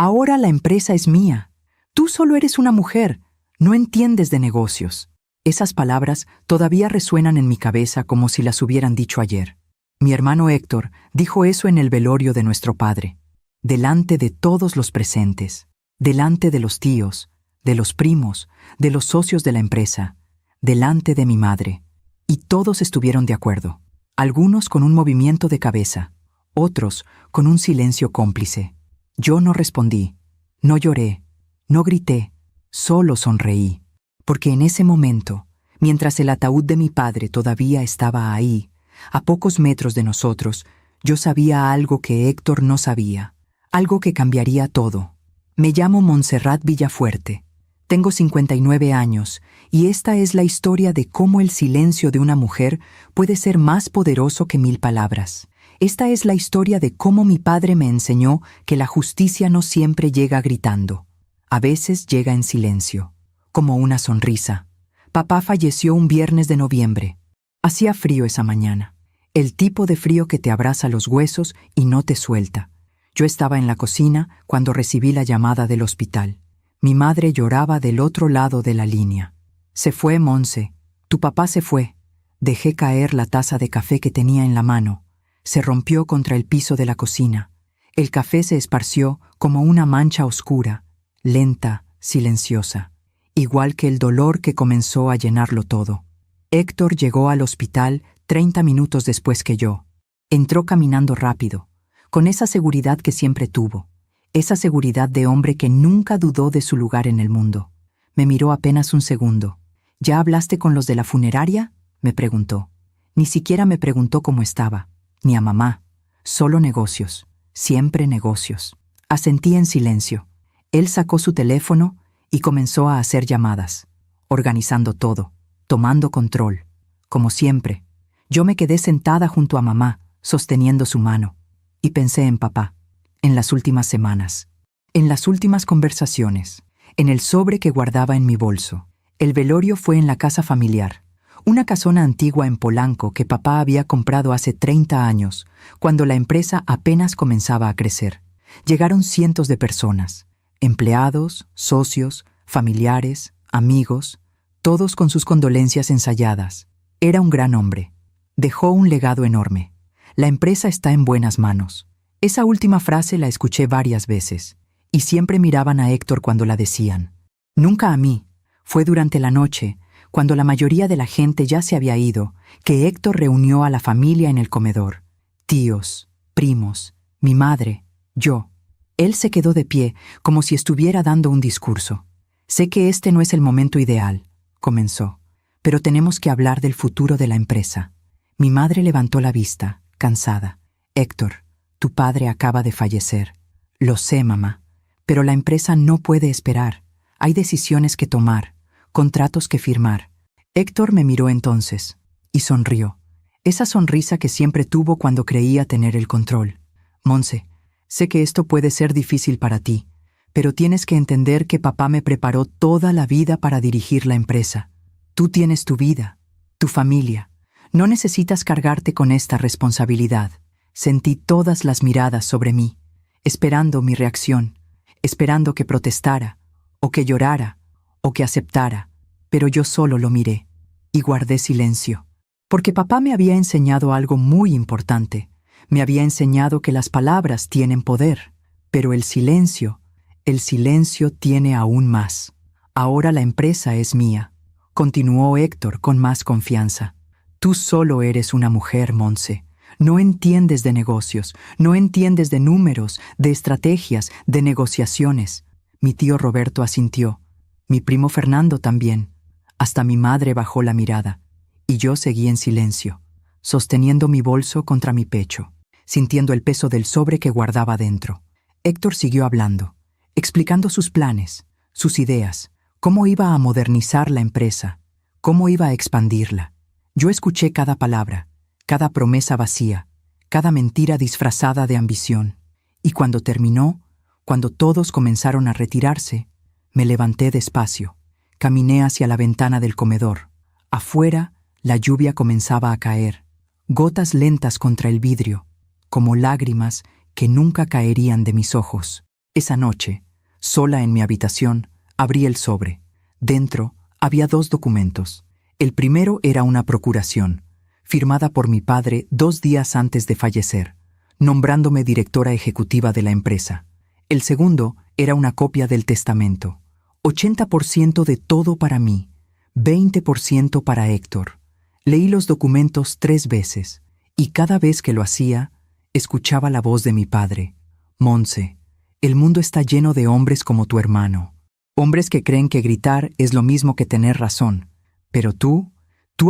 Ahora la empresa es mía. Tú solo eres una mujer. No entiendes de negocios. Esas palabras todavía resuenan en mi cabeza como si las hubieran dicho ayer. Mi hermano Héctor dijo eso en el velorio de nuestro padre, delante de todos los presentes, delante de los tíos, de los primos, de los socios de la empresa, delante de mi madre. Y todos estuvieron de acuerdo, algunos con un movimiento de cabeza, otros con un silencio cómplice. Yo no respondí, no lloré, no grité, solo sonreí, porque en ese momento, mientras el ataúd de mi padre todavía estaba ahí, a pocos metros de nosotros, yo sabía algo que Héctor no sabía, algo que cambiaría todo. Me llamo Montserrat Villafuerte. Tengo 59 años y esta es la historia de cómo el silencio de una mujer puede ser más poderoso que 1000 palabras. Esta es la historia de cómo mi padre me enseñó que la justicia no siempre llega gritando. A veces llega en silencio, como una sonrisa. Papá falleció un viernes de noviembre. Hacía frío esa mañana. El tipo de frío que te abraza los huesos y no te suelta. Yo estaba en la cocina cuando recibí la llamada del hospital. Mi madre lloraba del otro lado de la línea. Se fue, Monse. Tu papá se fue. Dejé caer la taza de café que tenía en la mano. Se rompió contra el piso de la cocina. El café se esparció como una mancha oscura, lenta, silenciosa, igual que el dolor que comenzó a llenarlo todo. Héctor llegó al hospital 30 minutos después que yo. Entró caminando rápido, con esa seguridad que siempre tuvo, esa seguridad de hombre que nunca dudó de su lugar en el mundo. Me miró apenas un segundo. ¿Ya hablaste con los de la funeraria?, me preguntó. Ni siquiera me preguntó cómo estaba, ni a mamá. Solo negocios, siempre negocios. Asentí en silencio. Él sacó su teléfono y comenzó a hacer llamadas, organizando todo, tomando control. Como siempre, yo me quedé sentada junto a mamá, sosteniendo su mano, y pensé en papá, en las últimas semanas, en las últimas conversaciones, en el sobre que guardaba en mi bolso. El velorio fue en la casa familiar, una casona antigua en Polanco que papá había comprado hace 30 años, cuando la empresa apenas comenzaba a crecer. Llegaron cientos de personas, empleados, socios, familiares, amigos, todos con sus condolencias ensayadas. Era un gran hombre. Dejó un legado enorme. La empresa está en buenas manos. Esa última frase la escuché varias veces, y siempre miraban a Héctor cuando la decían. Nunca a mí. Fue durante la noche, cuando la mayoría de la gente ya se había ido, que Héctor reunió a la familia en el comedor. Tíos, primos, mi madre, yo. Él se quedó de pie, como si estuviera dando un discurso. Sé que este no es el momento ideal, comenzó, pero tenemos que hablar del futuro de la empresa. Mi madre levantó la vista, cansada. Héctor, tu padre acaba de fallecer. Lo sé, mamá, pero la empresa no puede esperar. Hay decisiones que tomar, contratos que firmar. Héctor me miró entonces y sonrió. Esa sonrisa que siempre tuvo cuando creía tener el control. Monse, sé que esto puede ser difícil para ti, pero tienes que entender que papá me preparó toda la vida para dirigir la empresa. Tú tienes tu vida, tu familia. No necesitas cargarte con esta responsabilidad. Sentí todas las miradas sobre mí, esperando mi reacción, esperando que protestara, o que llorara, o que aceptara, pero yo solo lo miré y guardé silencio. Porque papá me había enseñado algo muy importante. Me había enseñado que las palabras tienen poder, pero el silencio tiene aún más. Ahora la empresa es mía, continuó Héctor con más confianza. Tú solo eres una mujer, Monse. No entiendes de negocios, no entiendes de números, de estrategias, de negociaciones. Mi tío Roberto asintió, mi primo Fernando también. Hasta mi madre bajó la mirada, y yo seguí en silencio, sosteniendo mi bolso contra mi pecho, sintiendo el peso del sobre que guardaba dentro. Héctor siguió hablando, explicando sus planes, sus ideas, cómo iba a modernizar la empresa, cómo iba a expandirla. Yo escuché cada palabra, cada promesa vacía, cada mentira disfrazada de ambición. Y cuando terminó, cuando todos comenzaron a retirarse, me levanté despacio, caminé hacia la ventana del comedor. Afuera, la lluvia comenzaba a caer, gotas lentas contra el vidrio, como lágrimas que nunca caerían de mis ojos. Esa noche, sola en mi habitación, abrí el sobre. Dentro había 2 documentos. El primero era una procuración, firmada por mi padre 2 días antes de fallecer, nombrándome directora ejecutiva de la empresa. El segundo era una copia del testamento. 80% de todo para mí, 20% para Héctor. Leí los documentos 3 veces, y cada vez que lo hacía, escuchaba la voz de mi padre. Monse, el mundo está lleno de hombres como tu hermano. Hombres que creen que gritar es lo mismo que tener razón. Pero tú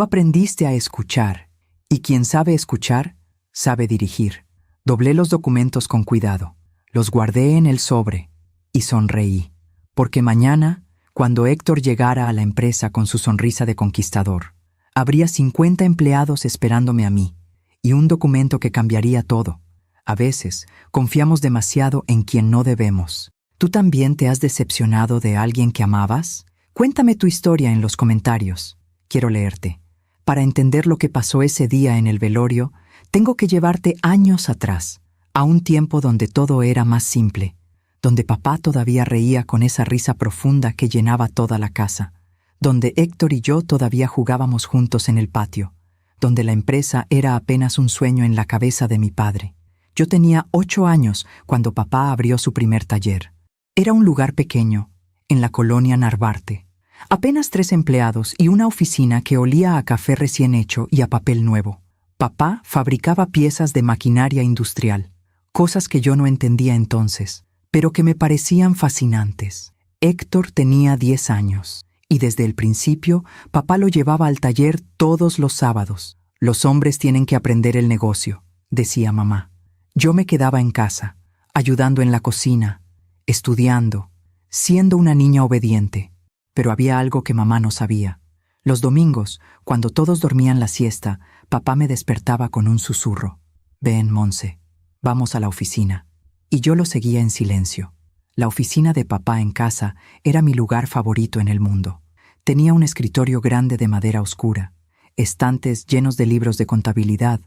aprendiste a escuchar, y quien sabe escuchar, sabe dirigir. Doblé los documentos con cuidado, los guardé en el sobre, y sonreí. Porque mañana, cuando Héctor llegara a la empresa con su sonrisa de conquistador, habría 50 empleados esperándome a mí, y un documento que cambiaría todo. A veces, confiamos demasiado en quien no debemos. ¿Tú también te has decepcionado de alguien que amabas? Cuéntame tu historia en los comentarios. Quiero leerte. Para entender lo que pasó ese día en el velorio, tengo que llevarte años atrás, a un tiempo donde todo era más simple, donde papá todavía reía con esa risa profunda que llenaba toda la casa, donde Héctor y yo todavía jugábamos juntos en el patio, donde la empresa era apenas un sueño en la cabeza de mi padre. Yo tenía 8 años cuando papá abrió su primer taller. Era un lugar pequeño, en la colonia Narvarte. Apenas 3 empleados y una oficina que olía a café recién hecho y a papel nuevo. Papá fabricaba piezas de maquinaria industrial, cosas que yo no entendía entonces, pero que me parecían fascinantes. Héctor tenía 10 años, y desde el principio papá lo llevaba al taller todos los sábados. Los hombres tienen que aprender el negocio, decía mamá. Yo me quedaba en casa, ayudando en la cocina, estudiando, siendo una niña obediente. Pero había algo que mamá no sabía. Los domingos, cuando todos dormían la siesta, papá me despertaba con un susurro. Ven, Monse, vamos a la oficina. Y yo lo seguía en silencio. La oficina de papá en casa era mi lugar favorito en el mundo. Tenía un escritorio grande de madera oscura, estantes llenos de libros de contabilidad,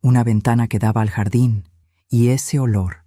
una ventana que daba al jardín, y ese olor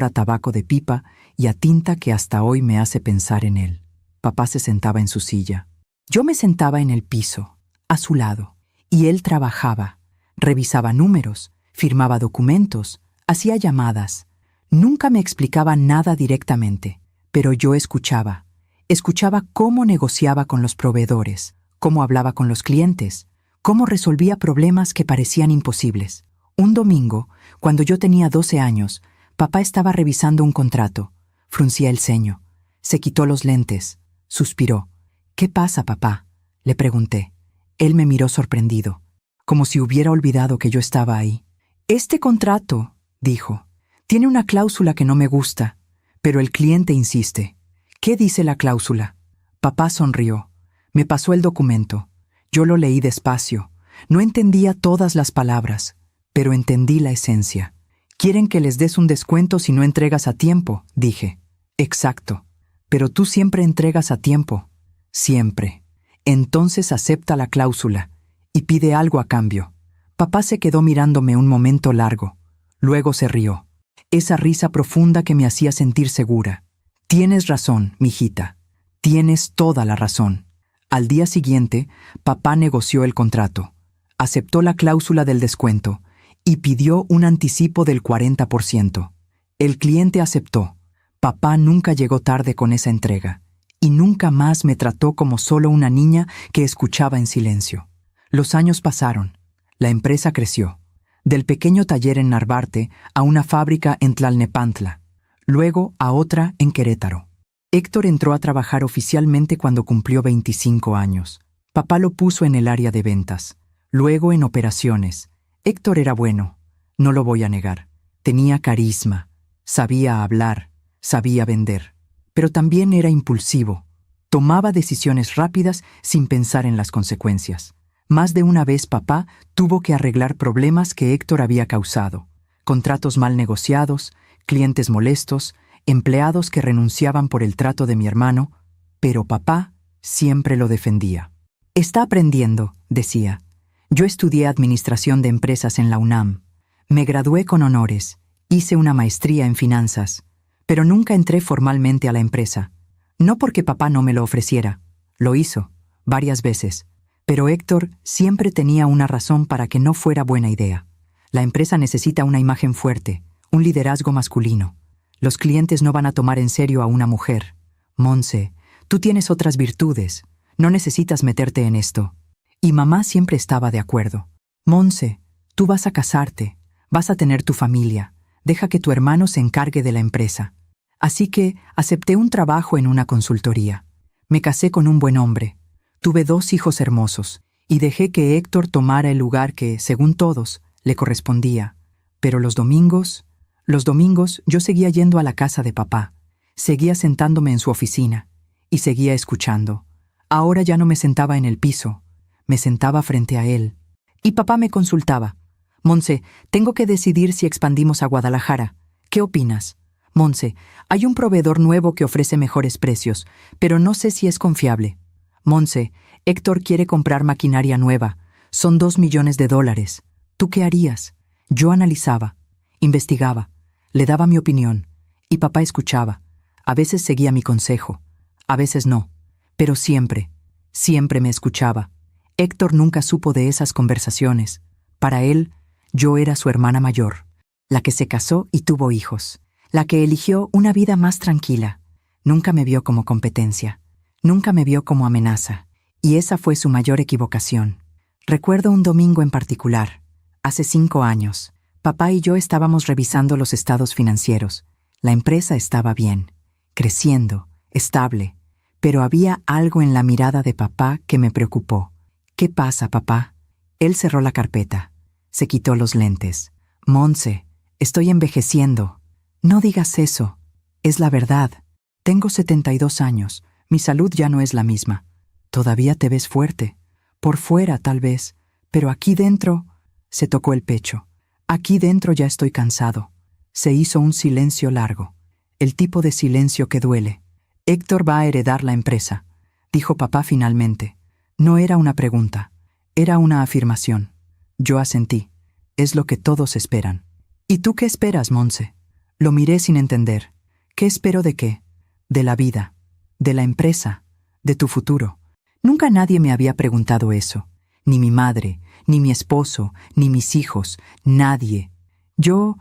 a tabaco de pipa y a tinta que hasta hoy me hace pensar en él. Papá se sentaba en su silla. Yo me sentaba en el piso, a su lado, y él trabajaba, revisaba números, firmaba documentos, hacía llamadas. Nunca me explicaba nada directamente, pero yo escuchaba. Escuchaba cómo negociaba con los proveedores, cómo hablaba con los clientes, cómo resolvía problemas que parecían imposibles. Un domingo, cuando yo tenía 12 años, papá estaba revisando un contrato. Fruncía el ceño. Se quitó los lentes. Suspiró. ¿Qué pasa, papá?, le pregunté. Él me miró sorprendido, como si hubiera olvidado que yo estaba ahí. Este contrato, dijo, tiene una cláusula que no me gusta, pero el cliente insiste. ¿Qué dice la cláusula? Papá sonrió. Me pasó el documento. Yo lo leí despacio. No entendía todas las palabras, pero entendí la esencia. Quieren que les des un descuento si no entregas a tiempo, dije. Exacto. Pero tú siempre entregas a tiempo. Siempre. Entonces acepta la cláusula y pide algo a cambio. Papá se quedó mirándome un momento largo. Luego se rió. Esa risa profunda que me hacía sentir segura. Tienes razón, mijita. Tienes toda la razón. Al día siguiente, papá negoció el contrato. Aceptó la cláusula del descuento y pidió un anticipo del 40%. El cliente aceptó. Papá nunca llegó tarde con esa entrega, y nunca más me trató como solo una niña que escuchaba en silencio. Los años pasaron. La empresa creció. Del pequeño taller en Narvarte a una fábrica en Tlalnepantla, luego a otra en Querétaro. Héctor entró a trabajar oficialmente cuando cumplió 25 años. Papá lo puso en el área de ventas, luego en operaciones. Héctor era bueno, no lo voy a negar. Tenía carisma, sabía hablar, sabía vender, pero también era impulsivo. Tomaba decisiones rápidas sin pensar en las consecuencias. Más de una vez papá tuvo que arreglar problemas que Héctor había causado. Contratos mal negociados, clientes molestos, empleados que renunciaban por el trato de mi hermano, pero papá siempre lo defendía. Está aprendiendo, decía. Yo estudié Administración de Empresas en la UNAM. Me gradué con honores, hice una maestría en finanzas, pero nunca entré formalmente a la empresa. No porque papá no me lo ofreciera. Lo hizo, varias veces. Pero Héctor siempre tenía una razón para que no fuera buena idea. La empresa necesita una imagen fuerte, un liderazgo masculino. Los clientes no van a tomar en serio a una mujer. Monse, tú tienes otras virtudes. No necesitas meterte en esto. Y mamá siempre estaba de acuerdo. Monse, tú vas a casarte, vas a tener tu familia. Deja que tu hermano se encargue de la empresa. Así que acepté un trabajo en una consultoría. Me casé con un buen hombre. Tuve 2 hijos hermosos y dejé que Héctor tomara el lugar que, según todos, le correspondía. Pero los domingos yo seguía yendo a la casa de papá. Seguía sentándome en su oficina y seguía escuchando. Ahora ya no me sentaba en el piso, me sentaba frente a él. Y papá me consultaba. Monse, tengo que decidir si expandimos a Guadalajara. ¿Qué opinas? Monse, hay un proveedor nuevo que ofrece mejores precios, pero no sé si es confiable. Monse, Héctor quiere comprar maquinaria nueva. Son $2 millones. ¿Tú qué harías? Yo analizaba, investigaba, le daba mi opinión, y papá escuchaba. A veces seguía mi consejo, a veces no, pero siempre me escuchaba. Héctor nunca supo de esas conversaciones. Para él, yo era su hermana mayor, la que se casó y tuvo hijos, la que eligió una vida más tranquila. Nunca me vio como competencia, nunca me vio como amenaza, y esa fue su mayor equivocación. Recuerdo un domingo en particular, hace 5 años. Papá y yo estábamos revisando los estados financieros. La empresa estaba bien, creciendo, estable, pero había algo en la mirada de papá que me preocupó. ¿Qué pasa, papá? Él cerró la carpeta, se quitó los lentes. Monse, estoy envejeciendo. No digas eso. Es la verdad. Tengo 72 años. Mi salud ya no es la misma. Todavía te ves fuerte. Por fuera, tal vez. Pero aquí dentro... Se tocó el pecho. Aquí dentro ya estoy cansado. Se hizo un silencio largo. El tipo de silencio que duele. Héctor va a heredar la empresa, dijo papá finalmente. No era una pregunta, era una afirmación. Yo asentí. Es lo que todos esperan. ¿Y tú qué esperas, Monse? Lo miré sin entender. ¿Qué espero de qué? De la vida, de la empresa, de tu futuro. Nunca nadie me había preguntado eso. Ni mi madre, ni mi esposo, ni mis hijos, nadie. Yo,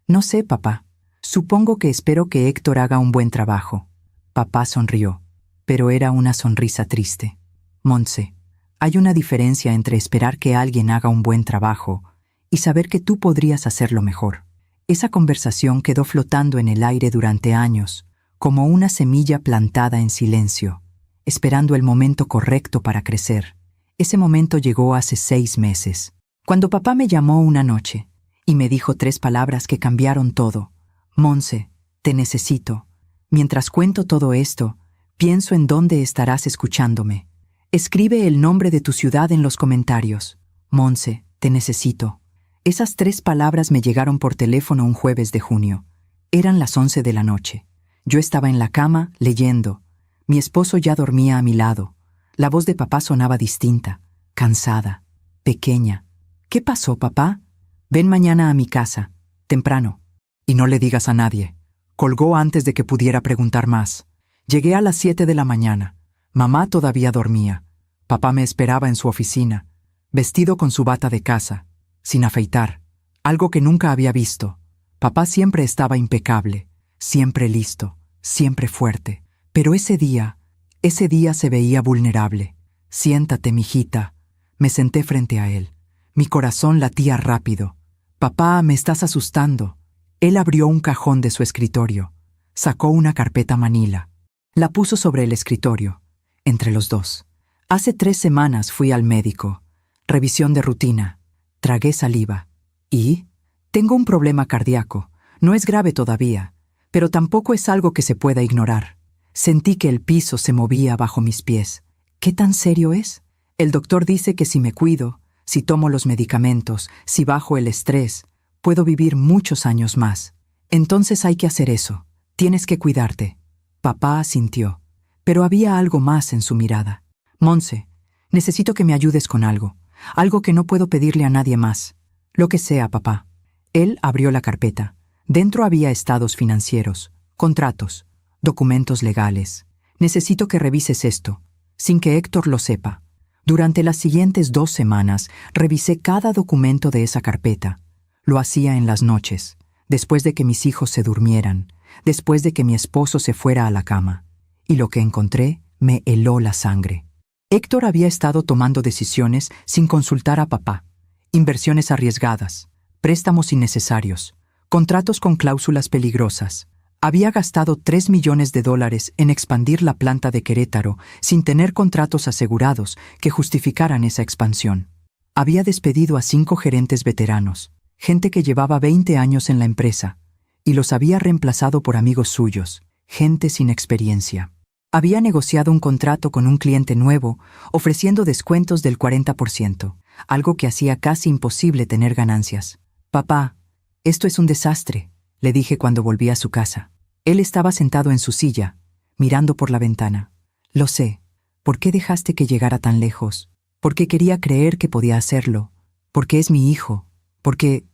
no sé, papá. Supongo que espero que Héctor haga un buen trabajo. Papá sonrió, pero era una sonrisa triste. Monse, hay una diferencia entre esperar que alguien haga un buen trabajo y saber que tú podrías hacerlo mejor. Esa conversación quedó flotando en el aire durante años, como una semilla plantada en silencio, esperando el momento correcto para crecer. Ese momento llegó hace 6 meses, cuando papá me llamó una noche y me dijo 3 palabras que cambiaron todo. Monse, te necesito. Mientras cuento todo esto, pienso en dónde estarás escuchándome. Escribe el nombre de tu ciudad en los comentarios. Monse, te necesito. Esas 3 palabras me llegaron por teléfono un jueves de junio. Eran las 11 de la noche. Yo estaba en la cama, leyendo. Mi esposo ya dormía a mi lado. La voz de papá sonaba distinta, cansada, pequeña. ¿Qué pasó, papá? Ven mañana a mi casa, temprano. Y no le digas a nadie. Colgó antes de que pudiera preguntar más. Llegué a las 7 de la mañana. Mamá todavía dormía. Papá me esperaba en su oficina, vestido con su bata de casa, sin afeitar, algo que nunca había visto. Papá siempre estaba impecable, siempre listo, siempre fuerte. Pero ese día se veía vulnerable. Siéntate, mijita. Me senté frente a él. Mi corazón latía rápido. Papá, me estás asustando. Él abrió un cajón de su escritorio. Sacó una carpeta manila. La puso sobre el escritorio, entre los dos. Hace 3 semanas fui al médico. Revisión de rutina. Tragué saliva. ¿Y? Tengo un problema cardíaco. No es grave todavía, pero tampoco es algo que se pueda ignorar. Sentí que el piso se movía bajo mis pies. ¿Qué tan serio es? El doctor dice que si me cuido, si tomo los medicamentos, si bajo el estrés, puedo vivir muchos años más. Entonces hay que hacer eso. Tienes que cuidarte. Papá asintió, pero había algo más en su mirada. Monse, necesito que me ayudes con algo. Algo que no puedo pedirle a nadie más. Lo que sea, papá. Él abrió la carpeta. Dentro había estados financieros, Contratos, documentos legales. Necesito que revises esto, sin que Héctor lo sepa. Durante las siguientes 2 semanas, revisé cada documento de esa carpeta. Lo hacía en las noches, después de que mis hijos se durmieran, después de que mi esposo se fuera a la cama. Y lo que encontré me heló la sangre. Héctor había estado tomando decisiones sin consultar a papá. Inversiones arriesgadas, préstamos innecesarios, contratos con cláusulas peligrosas. Había gastado $3 millones en expandir la planta de Querétaro sin tener contratos asegurados que justificaran esa expansión. Había despedido a 5 gerentes veteranos, gente que llevaba 20 años en la empresa, y los había reemplazado por amigos suyos, gente sin experiencia. Había negociado un contrato con un cliente nuevo, ofreciendo descuentos del 40%, algo que hacía casi imposible tener ganancias. «Papá, esto es un desastre», le dije cuando volví a su casa. Él estaba sentado en su silla, mirando por la ventana. «Lo sé. ¿Por qué dejaste que llegara tan lejos? Porque quería creer que podía hacerlo. Porque es mi hijo. Porque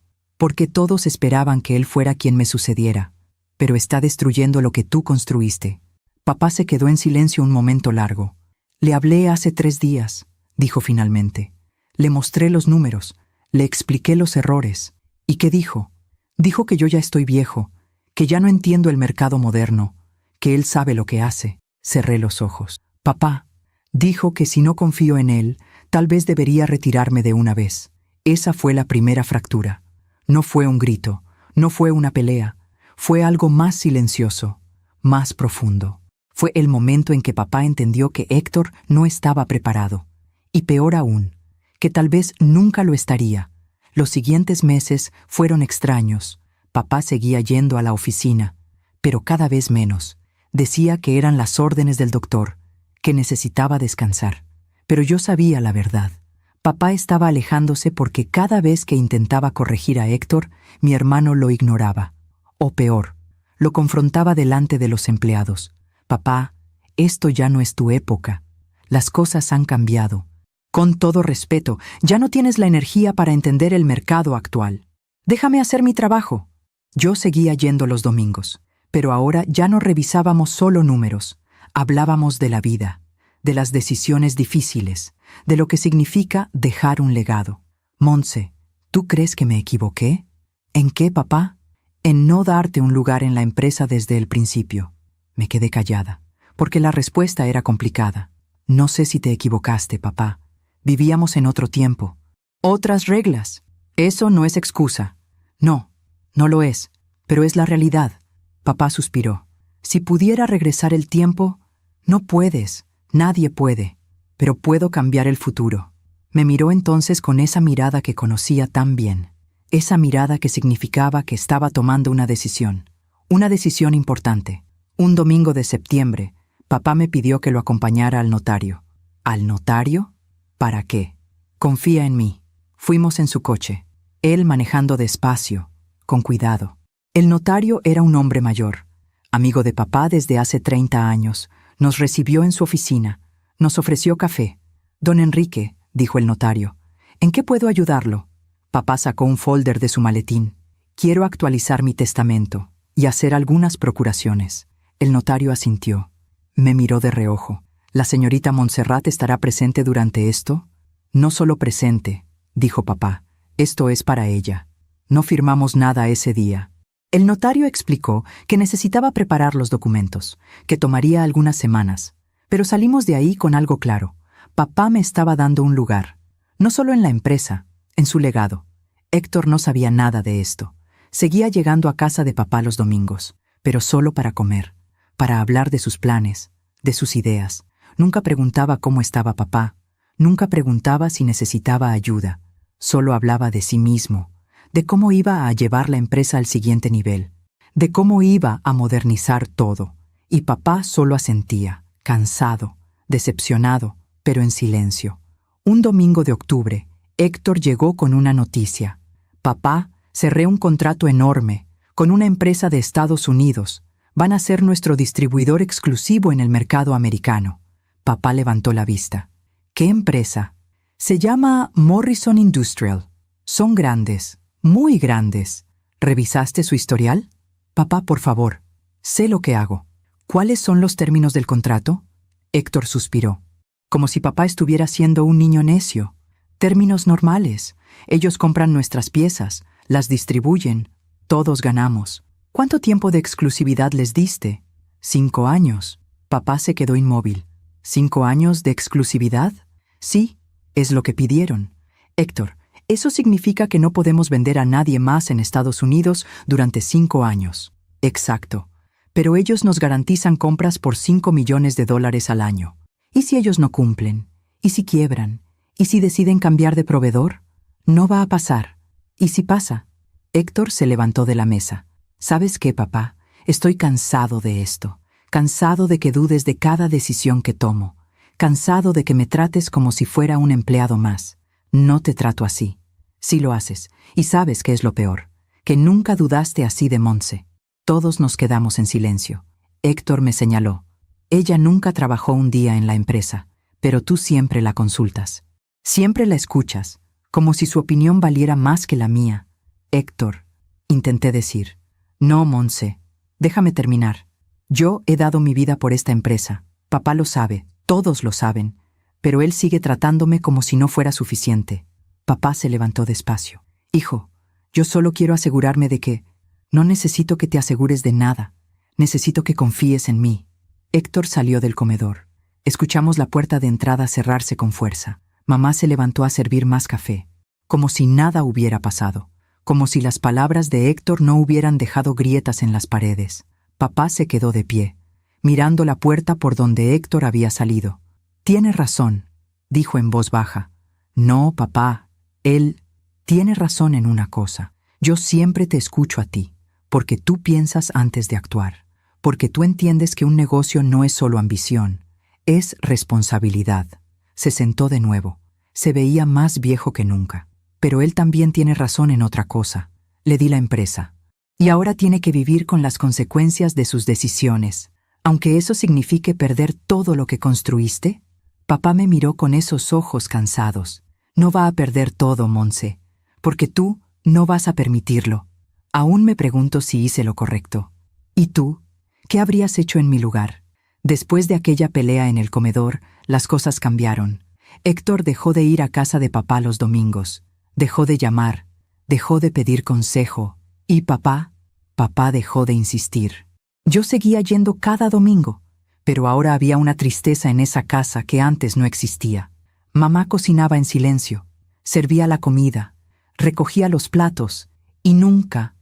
todos esperaban que él fuera quien me sucediera. Pero está destruyendo lo que tú construiste». Papá se quedó en silencio un momento largo. «Le hablé hace 3 días», dijo finalmente. «Le mostré los números, le expliqué los errores. ¿Y qué dijo? Dijo que yo ya estoy viejo, que ya no entiendo el mercado moderno, que él sabe lo que hace». Cerré los ojos. «Papá», dijo, «que si no confío en él, tal vez debería retirarme de una vez». Esa fue la primera fractura. No fue un grito, no fue una pelea, fue algo más silencioso, más profundo. Fue el momento en que papá entendió que Héctor no estaba preparado. Y peor aún, que tal vez nunca lo estaría. Los siguientes meses fueron extraños. Papá seguía yendo a la oficina, pero cada vez menos. Decía que eran las órdenes del doctor, que necesitaba descansar. Pero yo sabía la verdad. Papá estaba alejándose porque cada vez que intentaba corregir a Héctor, mi hermano lo ignoraba. O peor, lo confrontaba delante de los empleados. «Papá, esto ya no es tu época. Las cosas han cambiado. Con todo respeto, ya no tienes la energía para entender el mercado actual. Déjame hacer mi trabajo». Yo seguía yendo los domingos, pero ahora ya no revisábamos solo números. Hablábamos de la vida, de las decisiones difíciles, de lo que significa dejar un legado. «Montse, ¿tú crees que me equivoqué?» «¿En qué, papá?» «En no darte un lugar en la empresa desde el principio». Me quedé callada, porque la respuesta era complicada. «No sé si te equivocaste, papá. Vivíamos en otro tiempo. Otras reglas. Eso no es excusa». «No, no lo es, pero es la realidad». Papá suspiró. «Si pudiera regresar el tiempo, no puedes, nadie puede, pero puedo cambiar el futuro». Me miró entonces con esa mirada que conocía tan bien, esa mirada que significaba que estaba tomando una decisión importante. Un domingo de septiembre, papá me pidió que lo acompañara al notario. ¿Al notario? ¿Para qué? «Confía en mí». Fuimos en su coche, él manejando despacio, con cuidado. El notario era un hombre mayor, amigo de papá desde hace 30 años. Nos recibió en su oficina, nos ofreció café. «Don Enrique», dijo el notario, «¿en qué puedo ayudarlo?» Papá sacó un folder de su maletín. «Quiero actualizar mi testamento y hacer algunas procuraciones». El notario asintió. Me miró de reojo. «¿La señorita Montserrat estará presente durante esto?» «No solo presente», dijo papá. «Esto es para ella. No firmamos nada ese día». El notario explicó que necesitaba preparar los documentos, que tomaría algunas semanas. Pero salimos de ahí con algo claro. Papá me estaba dando un lugar. No solo en la empresa, en su legado. Héctor no sabía nada de esto. Seguía llegando a casa de papá los domingos, pero solo para comer, para hablar de sus planes, de sus ideas. Nunca preguntaba cómo estaba papá, nunca preguntaba si necesitaba ayuda. Solo hablaba de sí mismo, de cómo iba a llevar la empresa al siguiente nivel, de cómo iba a modernizar todo. Y papá solo asentía, cansado, decepcionado, pero en silencio. Un domingo de octubre, Héctor llegó con una noticia. «Papá, cerré un contrato enorme, con una empresa de Estados Unidos. Van a ser nuestro distribuidor exclusivo en el mercado americano». Papá levantó la vista. «¿Qué empresa?» «Se llama Morrison Industrial. Son grandes, muy grandes. ¿Revisaste su historial?» «Papá, por favor». Sé lo que hago. ¿Cuáles son los términos del contrato? Héctor suspiró, como si papá estuviera siendo un niño necio. Términos normales. Ellos compran nuestras piezas, las distribuyen, todos ganamos. ¿Cuánto tiempo de exclusividad les diste? 5 años. Papá se quedó inmóvil. ¿5 años de exclusividad? Sí, es lo que pidieron. Héctor, eso significa que no podemos vender a nadie más en Estados Unidos durante 5 años. Exacto. Pero ellos nos garantizan compras por $5 millones al año. ¿Y si ellos no cumplen? ¿Y si quiebran? ¿Y si deciden cambiar de proveedor? No va a pasar. ¿Y si pasa? Héctor se levantó de la mesa. ¿Sabes qué, papá? Estoy cansado de esto. Cansado de que dudes de cada decisión que tomo. Cansado de que me trates como si fuera un empleado más. No te trato así. Sí lo haces. Y sabes qué es lo peor. Que nunca dudaste así de Montse. Todos nos quedamos en silencio. Héctor me señaló. Ella nunca trabajó un día en la empresa, pero tú siempre la consultas. Siempre la escuchas, como si su opinión valiera más que la mía. Héctor, intenté decir. No, Montse, déjame terminar. Yo he dado mi vida por esta empresa. Papá lo sabe, todos lo saben, pero él sigue tratándome como si no fuera suficiente. Papá se levantó despacio. Hijo, yo solo quiero asegurarme de que... No necesito que te asegures de nada. Necesito que confíes en mí. Héctor salió del comedor. Escuchamos la puerta de entrada cerrarse con fuerza. Mamá se levantó a servir más café, como si nada hubiera pasado, como si las palabras de Héctor no hubieran dejado grietas en las paredes. Papá se quedó de pie, mirando la puerta por donde Héctor había salido. «Tiene razón», dijo en voz baja. «No, papá, él tiene razón en una cosa. Yo siempre te escucho a ti, porque tú piensas antes de actuar, porque tú entiendes que un negocio no es solo ambición, es responsabilidad». Se sentó de nuevo. Se veía más viejo que nunca. Pero él también tiene razón en otra cosa. Le di la empresa. Y ahora tiene que vivir con las consecuencias de sus decisiones, aunque eso signifique perder todo lo que construiste. Papá me miró con esos ojos cansados. No va a perder todo, Montse, porque tú no vas a permitirlo. Aún me pregunto si hice lo correcto. ¿Y tú? ¿Qué habrías hecho en mi lugar? Después de aquella pelea en el comedor, las cosas cambiaron. Héctor dejó de ir a casa de papá los domingos. Dejó de llamar. Dejó de pedir consejo. Y papá dejó de insistir. Yo seguía yendo cada domingo, pero ahora había una tristeza en esa casa que antes no existía. Mamá cocinaba en silencio, servía la comida, recogía los platos y nunca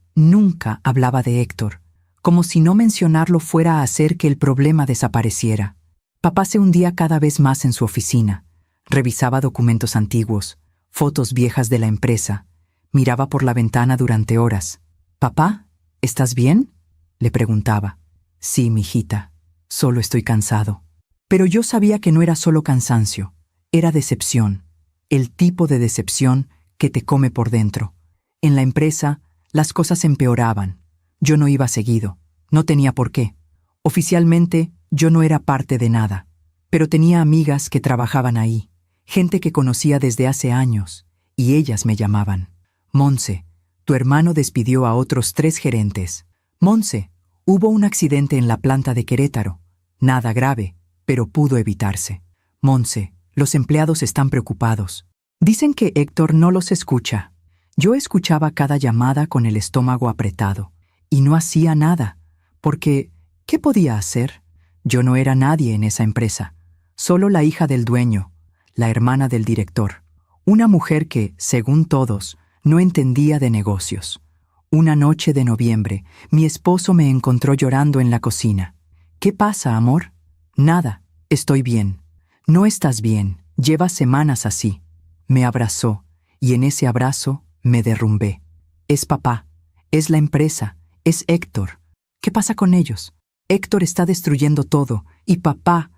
hablaba de Héctor, como si no mencionarlo fuera a hacer que el problema desapareciera. Papá se hundía cada vez más en su oficina, revisaba documentos antiguos, fotos viejas de la empresa, miraba por la ventana durante horas. «¿Papá, estás bien?», le preguntaba. «Sí, mijita, solo estoy cansado». Pero yo sabía que no era solo cansancio, era decepción, el tipo de decepción que te come por dentro. En la empresa, las cosas empeoraban. Yo no iba seguido, no tenía por qué. Oficialmente, yo no era parte de nada, pero tenía amigas que trabajaban ahí, gente que conocía desde hace años, y ellas me llamaban. «Montse, tu hermano despidió a otros 3 gerentes. Montse, hubo un accidente en la planta de Querétaro. Nada grave, pero pudo evitarse. Montse, los empleados están preocupados. Dicen que Héctor no los escucha». Yo escuchaba cada llamada con el estómago apretado, y no hacía nada, porque ¿qué podía hacer? Yo no era nadie en esa empresa, solo la hija del dueño, la hermana del director, una mujer que, según todos, no entendía de negocios. Una noche de noviembre, mi esposo me encontró llorando en la cocina. «¿Qué pasa, amor?» «Nada, estoy bien». «No estás bien, llevas semanas así». Me abrazó, y en ese abrazo me derrumbé. «Es papá, es la empresa, es Héctor. ¿Qué pasa con ellos? Héctor está destruyendo todo, y papá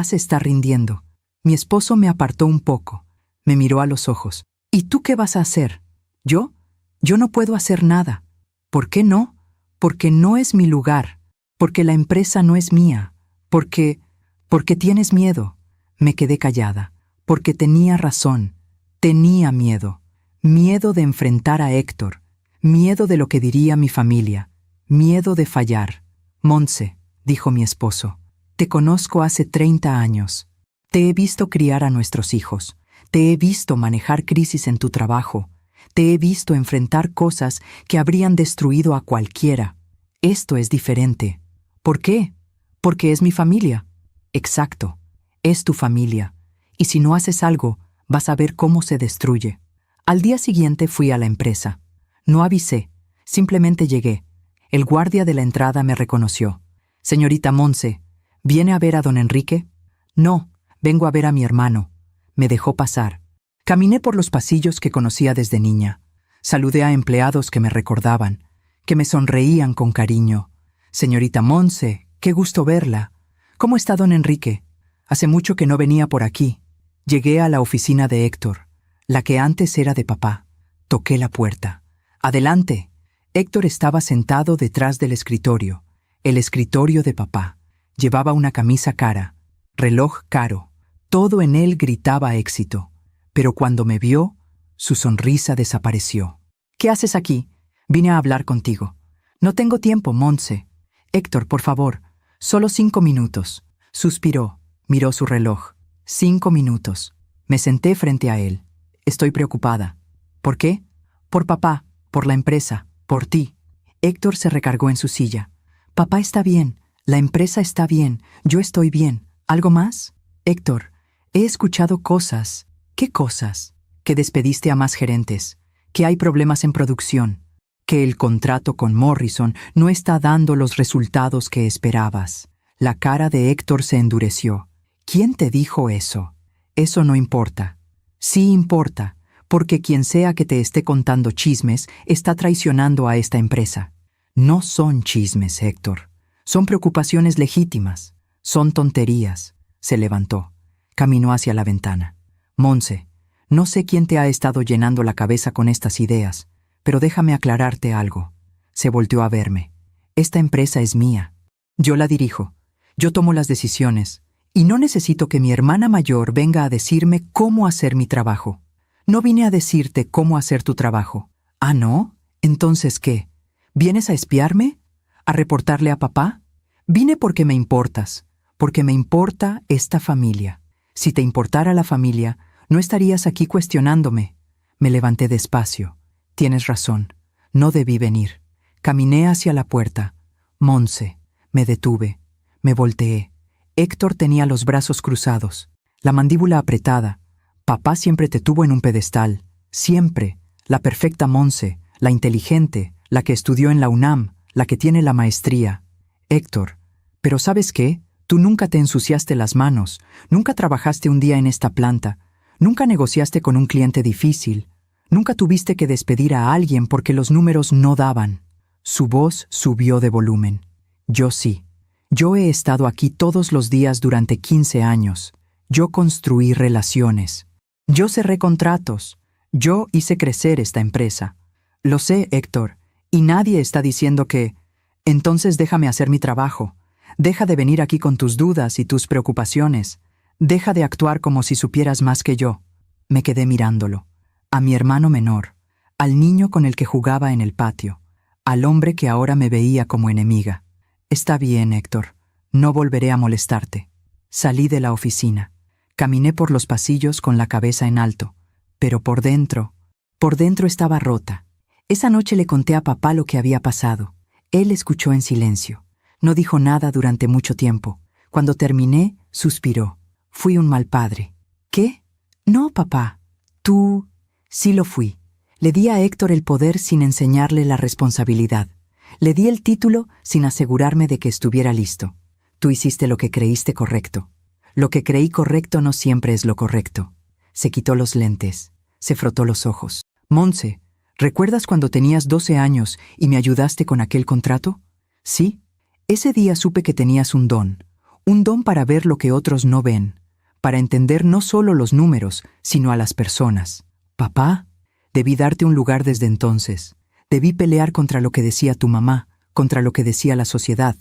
se está rindiendo». Mi esposo me apartó un poco, me miró a los ojos. «¿Y tú qué vas a hacer?» «¿Yo? Yo no puedo hacer nada». «¿Por qué no?» «Porque no es mi lugar, porque la empresa no es mía, porque tienes miedo». Me quedé callada, porque tenía razón, tenía miedo. Miedo de enfrentar a Héctor, miedo de lo que diría mi familia, miedo de fallar. Montse, dijo mi esposo, te conozco hace 30 años. Te he visto criar a nuestros hijos. Te he visto manejar crisis en tu trabajo. Te he visto enfrentar cosas que habrían destruido a cualquiera. Esto es diferente. ¿Por qué? Porque es mi familia. Exacto. Es tu familia. Y si no haces algo, vas a ver cómo se destruye. Al día siguiente fui a la empresa. No avisé. Simplemente llegué. El guardia de la entrada me reconoció. Señorita Montse, ¿viene a ver a don Enrique? No, vengo a ver a mi hermano. Me dejó pasar. Caminé por los pasillos que conocía desde niña. Saludé a empleados que me recordaban, que me sonreían con cariño. Señorita Montse, qué gusto verla. ¿Cómo está don Enrique? Hace mucho que no venía por aquí. Llegué a la oficina de Héctor, la que antes era de papá. Toqué la puerta. Adelante. Héctor estaba sentado detrás del escritorio, el escritorio de papá. Llevaba una camisa cara, reloj caro. Todo en él gritaba éxito. Pero cuando me vio, su sonrisa desapareció. ¿Qué haces aquí? Vine a hablar contigo. No tengo tiempo, Montse. Héctor, por favor, solo 5 minutos. Suspiró, miró su reloj. 5 minutos. Me senté frente a él. Estoy preocupada. ¿Por qué? Por papá, por la empresa, por ti. Héctor se recargó en su silla. Papá está bien, la empresa está bien, yo estoy bien. ¿Algo más? Héctor, he escuchado cosas. ¿Qué cosas? Que despediste a más gerentes, que hay problemas en producción, que el contrato con Morrison no está dando los resultados que esperabas. La cara de Héctor se endureció. ¿Quién te dijo eso? Eso no importa. Sí importa, porque quien sea que te esté contando chismes está traicionando a esta empresa. No son chismes, Héctor. Son preocupaciones legítimas. Son tonterías. Se levantó. Caminó hacia la ventana. Montse, no sé quién te ha estado llenando la cabeza con estas ideas, pero déjame aclararte algo. Se volteó a verme. Esta empresa es mía. Yo la dirijo. Yo tomo las decisiones. Y no necesito que mi hermana mayor venga a decirme cómo hacer mi trabajo. No vine a decirte cómo hacer tu trabajo. ¿Ah, no? ¿Entonces qué? ¿Vienes a espiarme? ¿A reportarle a papá? Vine porque me importas, porque me importa esta familia. Si te importara la familia, no estarías aquí cuestionándome. Me levanté despacio. Tienes razón. No debí venir. Caminé hacia la puerta. Montse. Me detuve. Me volteé. Héctor tenía los brazos cruzados, la mandíbula apretada. Papá siempre te tuvo en un pedestal. Siempre. La perfecta Montse, la inteligente, la que estudió en la UNAM, la que tiene la maestría. Héctor, ¿pero sabes qué? Tú nunca te ensuciaste las manos, nunca trabajaste un día en esta planta, nunca negociaste con un cliente difícil, nunca tuviste que despedir a alguien porque los números no daban. Su voz subió de volumen. Yo sí. Yo he estado aquí todos los días durante 15 años. Yo construí relaciones. Yo cerré contratos. Yo hice crecer esta empresa. Lo sé, Héctor, y nadie está diciendo que... Entonces déjame hacer mi trabajo. Deja de venir aquí con tus dudas y tus preocupaciones. Deja de actuar como si supieras más que yo. Me quedé mirándolo. A mi hermano menor, al niño con el que jugaba en el patio, al hombre que ahora me veía como enemiga. Está bien, Héctor. No volveré a molestarte. Salí de la oficina. Caminé por los pasillos con la cabeza en alto. Pero por dentro estaba rota. Esa noche le conté a papá lo que había pasado. Él escuchó en silencio. No dijo nada durante mucho tiempo. Cuando terminé, suspiró. Fui un mal padre. ¿Qué? No, papá. Tú... Sí lo fui. Le di a Héctor el poder sin enseñarle la responsabilidad. Le di el título sin asegurarme de que estuviera listo. Tú hiciste lo que creíste correcto. Lo que creí correcto no siempre es lo correcto. Se quitó los lentes. Se frotó los ojos. Montse, ¿recuerdas cuando tenías 12 años y me ayudaste con aquel contrato? Sí. Ese día supe que tenías un don para ver lo que otros no ven, para entender no solo los números, sino a las personas. Papá, debí darte un lugar desde entonces. Debí pelear contra lo que decía tu mamá, contra lo que decía la sociedad.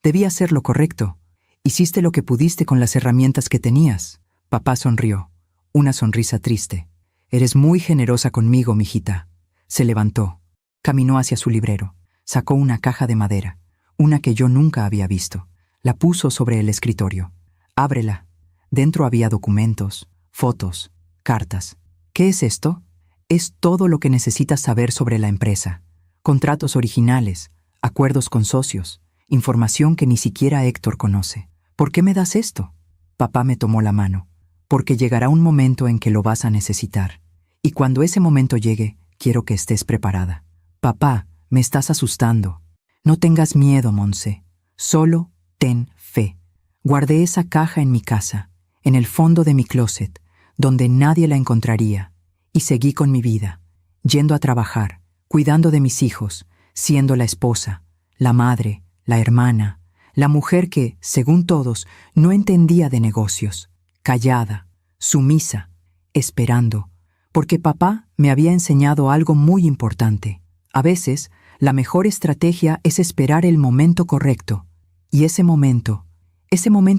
Debí hacer lo correcto. Hiciste lo que pudiste con las herramientas que tenías. Papá sonrió, una sonrisa triste. Eres muy generosa conmigo, mijita. Se levantó. Caminó hacia su librero. Sacó una caja de madera. una que yo nunca había visto. La puso sobre el escritorio. Ábrela. Dentro había documentos, fotos, cartas. ¿Qué es esto? Es todo lo que necesitas saber sobre la empresa. Contratos originales, acuerdos con socios, información que ni siquiera Héctor conoce. ¿Por qué me das esto? Papá me tomó la mano. Porque llegará un momento en que lo vas a necesitar. Y cuando ese momento llegue, quiero que estés preparada. Papá, me estás asustando. No tengas miedo, Monse. Solo ten fe. Guardé esa caja en mi casa, en el fondo de mi closet, donde nadie la encontraría, y seguí con mi vida, yendo a trabajar, cuidando de mis hijos, siendo la esposa, la madre, la hermana, la mujer que, según todos, no entendía de negocios, callada, sumisa, esperando, porque papá me había enseñado algo muy importante. A veces, la mejor estrategia es esperar el momento correcto, y ese momento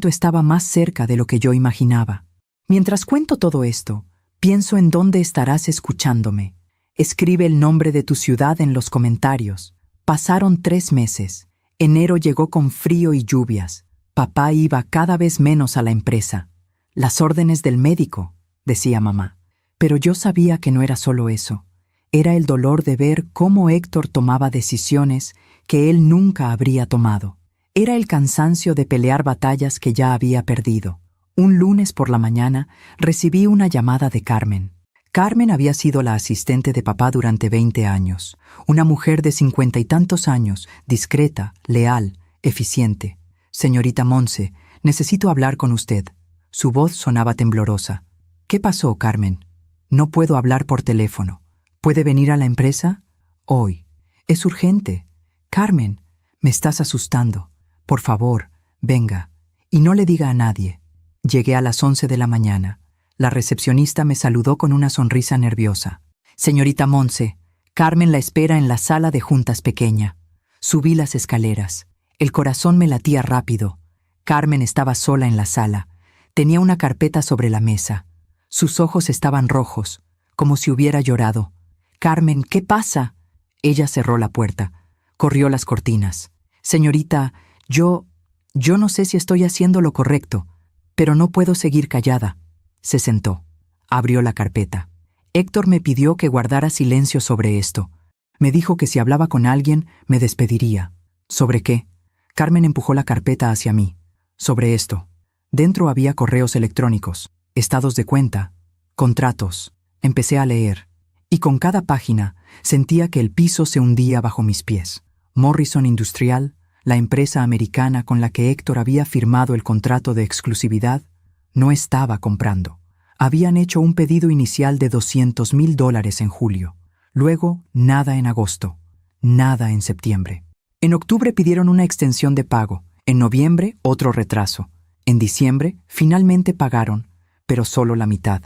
estaba más cerca de lo que yo imaginaba. Mientras cuento todo esto, pienso en dónde estarás escuchándome. Escribe el nombre de tu ciudad en los comentarios. Pasaron 3 meses. Enero llegó con frío y lluvias. Papá iba cada vez menos a la empresa. Las órdenes del médico, decía mamá. Pero yo sabía que no era solo eso. Era el dolor de ver cómo Héctor tomaba decisiones que él nunca habría tomado. Era el cansancio de pelear batallas que ya había perdido. Un lunes por la mañana recibí una llamada de Carmen. Carmen había sido la asistente de papá durante 20 años. Una mujer de 50 y tantos años, discreta, leal, eficiente. Señorita Monse, necesito hablar con usted. Su voz sonaba temblorosa. ¿Qué pasó, Carmen? No puedo hablar por teléfono. ¿Puede venir a la empresa? Hoy. Es urgente. Carmen, me estás asustando. Por favor, venga. Y no le diga a nadie. Llegué a las 11 de la mañana. La recepcionista me saludó con una sonrisa nerviosa. Señorita Monse, Carmen la espera en la sala de juntas pequeña. Subí las escaleras. El corazón me latía rápido. Carmen estaba sola en la sala. Tenía una carpeta sobre la mesa. Sus ojos estaban rojos, como si hubiera llorado. Carmen, ¿qué pasa? Ella cerró la puerta. Corrió las cortinas. Señorita, yo no sé si estoy haciendo lo correcto, pero no puedo seguir callada. Se sentó. Abrió la carpeta. Héctor me pidió que guardara silencio sobre esto. Me dijo que si hablaba con alguien, me despediría. ¿Sobre qué? Carmen empujó la carpeta hacia mí. Sobre esto. Dentro había correos electrónicos, estados de cuenta, contratos. Empecé a leer. Y con cada página sentía que el piso se hundía bajo mis pies. Morrison Industrial, la empresa americana con la que Héctor había firmado el contrato de exclusividad, no estaba comprando. Habían hecho un pedido inicial de $200,000 en julio. Luego, nada en agosto. Nada en septiembre. En octubre pidieron una extensión de pago. En noviembre, otro retraso. En diciembre, finalmente pagaron, pero solo la mitad.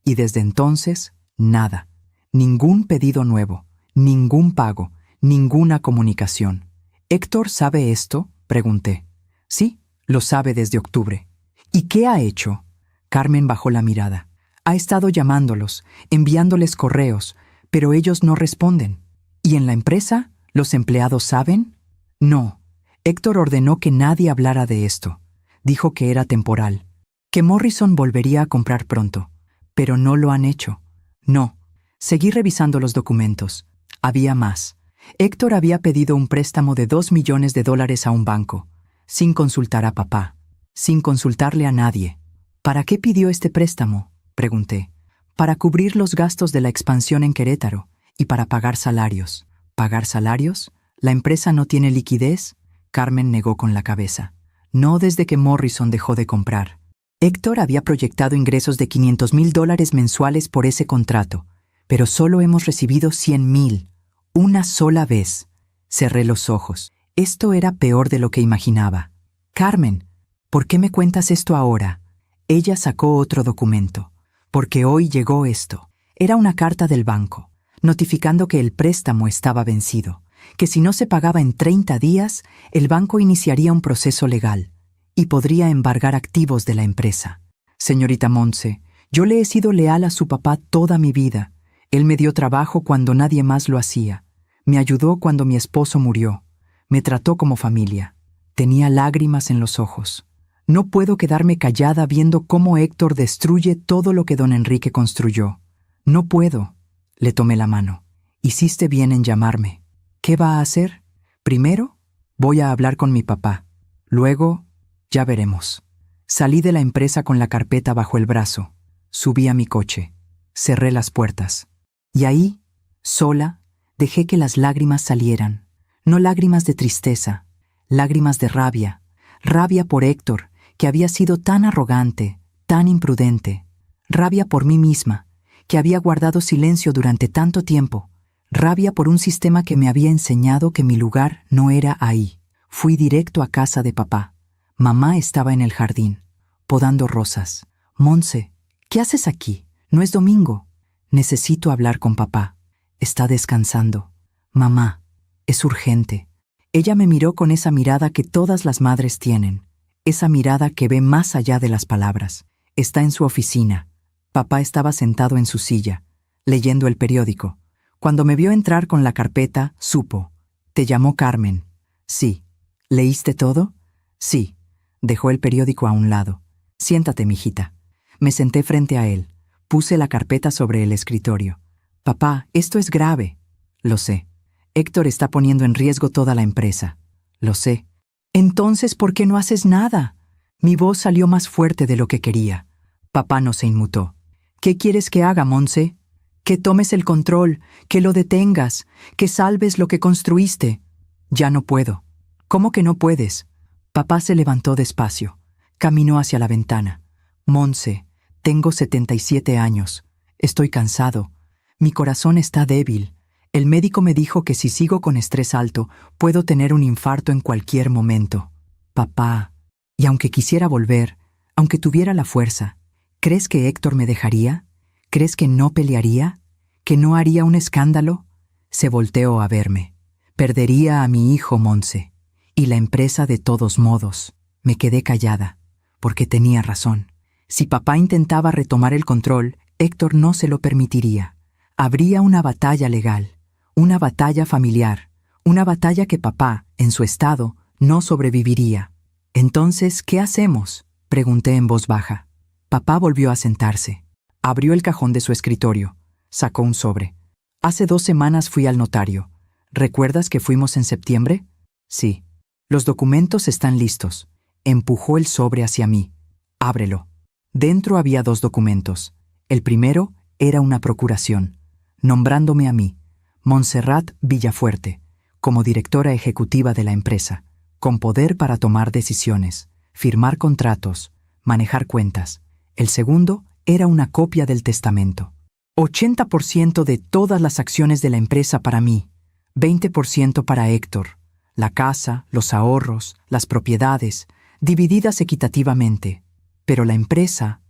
Y desde entonces, nada. Ningún pedido nuevo. Ningún pago. Ninguna comunicación. ¿Héctor sabe esto?, pregunté. Sí, lo sabe desde octubre. ¿Y qué ha hecho? Carmen bajó la mirada. Ha estado llamándolos, enviándoles correos, pero ellos no responden. ¿Y en la empresa? ¿Los empleados saben? No. Héctor ordenó que nadie hablara de esto. Dijo que era temporal, que Morrison volvería a comprar pronto. Pero no lo han hecho. No. Seguí revisando los documentos. Había más. Héctor había pedido un préstamo de $2 millones a un banco, sin consultar a papá, sin consultarle a nadie. ¿Para qué pidió este préstamo?, pregunté. Para cubrir los gastos de la expansión en Querétaro y para pagar salarios. ¿Pagar salarios? ¿La empresa no tiene liquidez? Carmen negó con la cabeza. No desde que Morrison dejó de comprar. Héctor había proyectado ingresos de $500,000 mensuales por ese contrato, pero solo hemos recibido $100,000. Una sola vez. Cerré los ojos. Esto era peor de lo que imaginaba. Carmen, ¿por qué me cuentas esto ahora? Ella sacó otro documento. Porque hoy llegó esto. Era una carta del banco, notificando que el préstamo estaba vencido, que si no se pagaba en 30 días, el banco iniciaría un proceso legal y podría embargar activos de la empresa. Señorita Monse, yo le he sido leal a su papá toda mi vida. Él me dio trabajo cuando nadie más lo hacía. Me ayudó cuando mi esposo murió. Me trató como familia. Tenía lágrimas en los ojos. No puedo quedarme callada viendo cómo Héctor destruye todo lo que don Enrique construyó. No puedo. Le tomé la mano. Hiciste bien en llamarme. ¿Qué va a hacer? Primero, voy a hablar con mi papá. Luego, ya veremos. Salí de la empresa con la carpeta bajo el brazo. Subí a mi coche. Cerré las puertas. Y ahí, sola, dejé que las lágrimas salieran. No lágrimas de tristeza, lágrimas de rabia. Rabia por Héctor, que había sido tan arrogante, tan imprudente. Rabia por mí misma, que había guardado silencio durante tanto tiempo. Rabia por un sistema que me había enseñado que mi lugar no era ahí. Fui directo a casa de papá. Mamá estaba en el jardín, podando rosas. Monse, ¿qué haces aquí? No es domingo. Necesito hablar con papá. Está descansando. Mamá, es urgente. Ella me miró con esa mirada que todas las madres tienen. Esa mirada que ve más allá de las palabras. Está en su oficina. Papá estaba sentado en su silla, leyendo el periódico. Cuando me vio entrar con la carpeta, supo. ¿Te llamó Carmen? Sí. ¿Leíste todo? Sí. Dejó el periódico a un lado. Siéntate, mijita. Me senté frente a él. Puse la carpeta sobre el escritorio. Papá, esto es grave. Lo sé. Héctor está poniendo en riesgo toda la empresa. Lo sé. Entonces, ¿por qué no haces nada? Mi voz salió más fuerte de lo que quería. Papá no se inmutó. ¿Qué quieres que haga, Monse? Que tomes el control, que lo detengas, que salves lo que construiste. Ya no puedo. ¿Cómo que no puedes? Papá se levantó despacio. Caminó hacia la ventana. Monse, tengo 77 años. Estoy cansado. Mi corazón está débil. El médico me dijo que si sigo con estrés alto, puedo tener un infarto en cualquier momento. Papá, y aunque quisiera volver, aunque tuviera la fuerza, ¿crees que Héctor me dejaría? ¿Crees que no pelearía? ¿Que no haría un escándalo? Se volteó a verme. Perdería a mi hijo, Monse. Y la empresa de todos modos. Me quedé callada, porque tenía razón. Si papá intentaba retomar el control, Héctor no se lo permitiría. Habría una batalla legal, una batalla familiar, una batalla que papá, en su estado, no sobreviviría. Entonces, ¿qué hacemos? Pregunté en voz baja. Papá volvió a sentarse. Abrió el cajón de su escritorio. Sacó un sobre. Hace 2 semanas fui al notario. ¿Recuerdas que fuimos en septiembre? Sí. Los documentos están listos. Empujó el sobre hacia mí. Ábrelo. Dentro había 2 documentos. El primero era una procuración, nombrándome a mí, Montserrat Villafuerte, como directora ejecutiva de la empresa, con poder para tomar decisiones, firmar contratos, manejar cuentas. El segundo era una copia del testamento. 80% de todas las acciones de la empresa para mí, 20% para Héctor, la casa, los ahorros, las propiedades, divididas equitativamente. Pero la empresa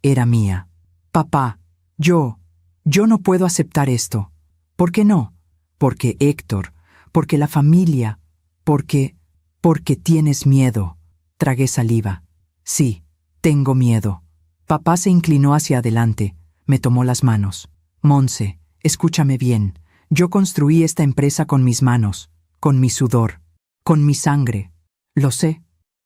era mía. Papá, yo no puedo aceptar esto. ¿Por qué no? Porque Héctor, porque la familia, porque tienes miedo. Tragué saliva. Sí, tengo miedo. Papá se inclinó hacia adelante, me tomó las manos. Monse, escúchame bien. Yo construí esta empresa con mis manos, con mi sudor, con mi sangre. Lo sé.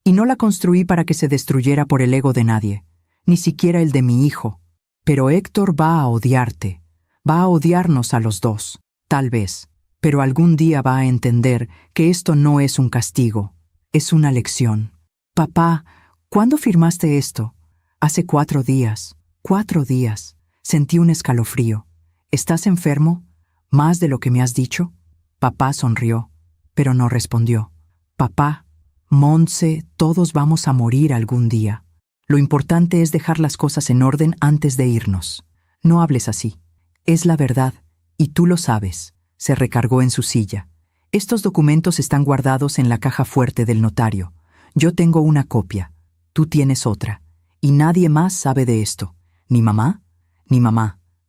Y no la construí para que se destruyera por el ego de nadie, ni siquiera el de mi hijo. Pero Héctor va a odiarte, va a odiarnos a los dos, tal vez, pero algún día va a entender que esto no es un castigo, es una lección. Papá, ¿cuándo firmaste esto? Hace 4 días. 4 días. Sentí un escalofrío. ¿Estás enfermo? ¿Más de lo que me has dicho? Papá sonrió, pero no respondió. Papá, Monse, todos vamos a morir algún día. Lo importante es dejar las cosas en orden antes de irnos. No hables así. Es la verdad, y tú lo sabes. Se recargó en su silla. Estos documentos están guardados en la caja fuerte del notario. Yo tengo una copia. Tú tienes otra. Y nadie más sabe de esto. ¿Ni mamá?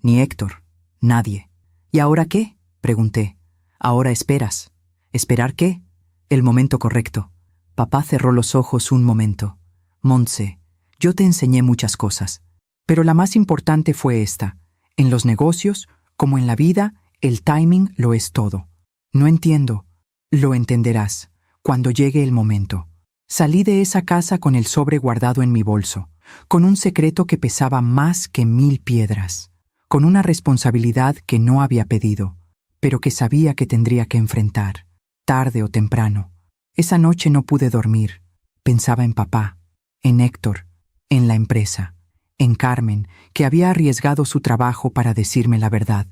Ni Héctor. Nadie. ¿Y ahora qué? Pregunté. Ahora esperas. ¿Esperar qué? El momento correcto. Papá cerró los ojos un momento. Monse, yo te enseñé muchas cosas, pero la más importante fue esta. En los negocios, como en la vida, el timing lo es todo. No entiendo. Lo entenderás cuando llegue el momento. Salí de esa casa con el sobre guardado en mi bolso, con un secreto que pesaba más que 1000 piedras, con una responsabilidad que no había pedido, pero que sabía que tendría que enfrentar, tarde o temprano. Esa noche no pude dormir. Pensaba en papá, en Héctor, en la empresa, en Carmen, que había arriesgado su trabajo para decirme la verdad,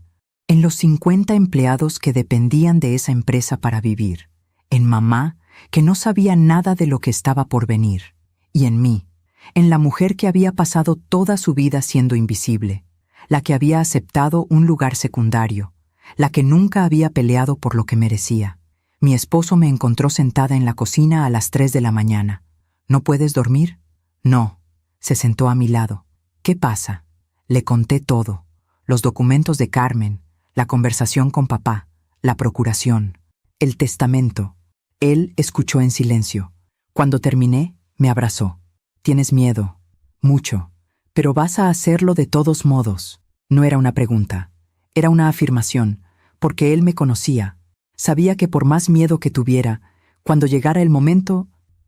en los 50 empleados que dependían de esa empresa para vivir, en mamá, que no sabía nada de lo que estaba por venir, y en mí, en la mujer que había pasado toda su vida siendo invisible, la que había aceptado un lugar secundario, la que nunca había peleado por lo que merecía. Mi esposo me encontró sentada en la cocina a las 3 de la mañana. ¿No puedes dormir? No. Se sentó a mi lado. ¿Qué pasa? Le conté todo. Los documentos de Carmen, la conversación con papá, la procuración, el testamento. Él escuchó en silencio. Cuando terminé, me abrazó. Tienes miedo. Mucho. Pero vas a hacerlo de todos modos. No era una pregunta. Era una afirmación, porque él me conocía. Sabía que por más miedo que tuviera, cuando llegara el momento,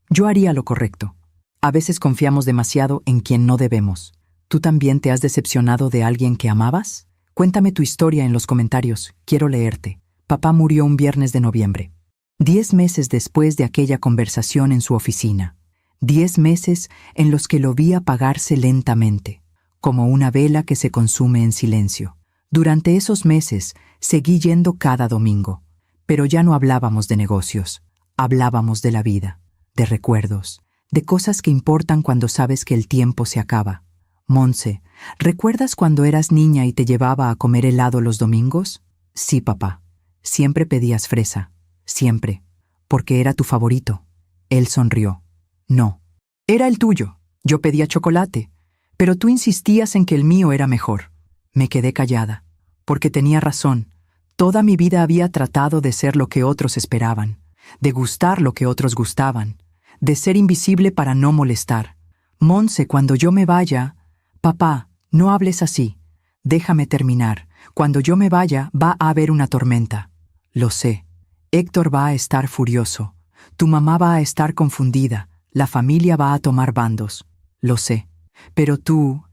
yo haría lo correcto. A veces confiamos demasiado en quien no debemos. ¿Tú también te has decepcionado de alguien que amabas? Cuéntame tu historia en los comentarios. Quiero leerte. Papá murió un viernes de noviembre. 10 meses después de aquella conversación en su oficina. 10 meses en los que lo vi apagarse lentamente, como una vela que se consume en silencio. Durante esos meses seguí yendo cada domingo, pero ya no hablábamos de negocios. Hablábamos de la vida, de recuerdos, de cosas que importan cuando sabes que el tiempo se acaba. Monse, ¿recuerdas cuando eras niña y te llevaba a comer helado los domingos? Sí, papá. Siempre pedías fresa. Siempre. Porque era tu favorito. Él sonrió. No. Era el tuyo. Yo pedía chocolate. Pero tú insistías en que el mío era mejor. Me quedé callada. Porque tenía razón. Toda mi vida había tratado de ser lo que otros esperaban, de gustar lo que otros gustaban, de ser invisible para no molestar. Monse, cuando yo me vaya... Papá, no hables así. Déjame terminar. Cuando yo me vaya, va a haber una tormenta. Lo sé. Héctor va a estar furioso. Tu mamá va a estar confundida. La familia va a tomar bandos. Lo sé. Pero tú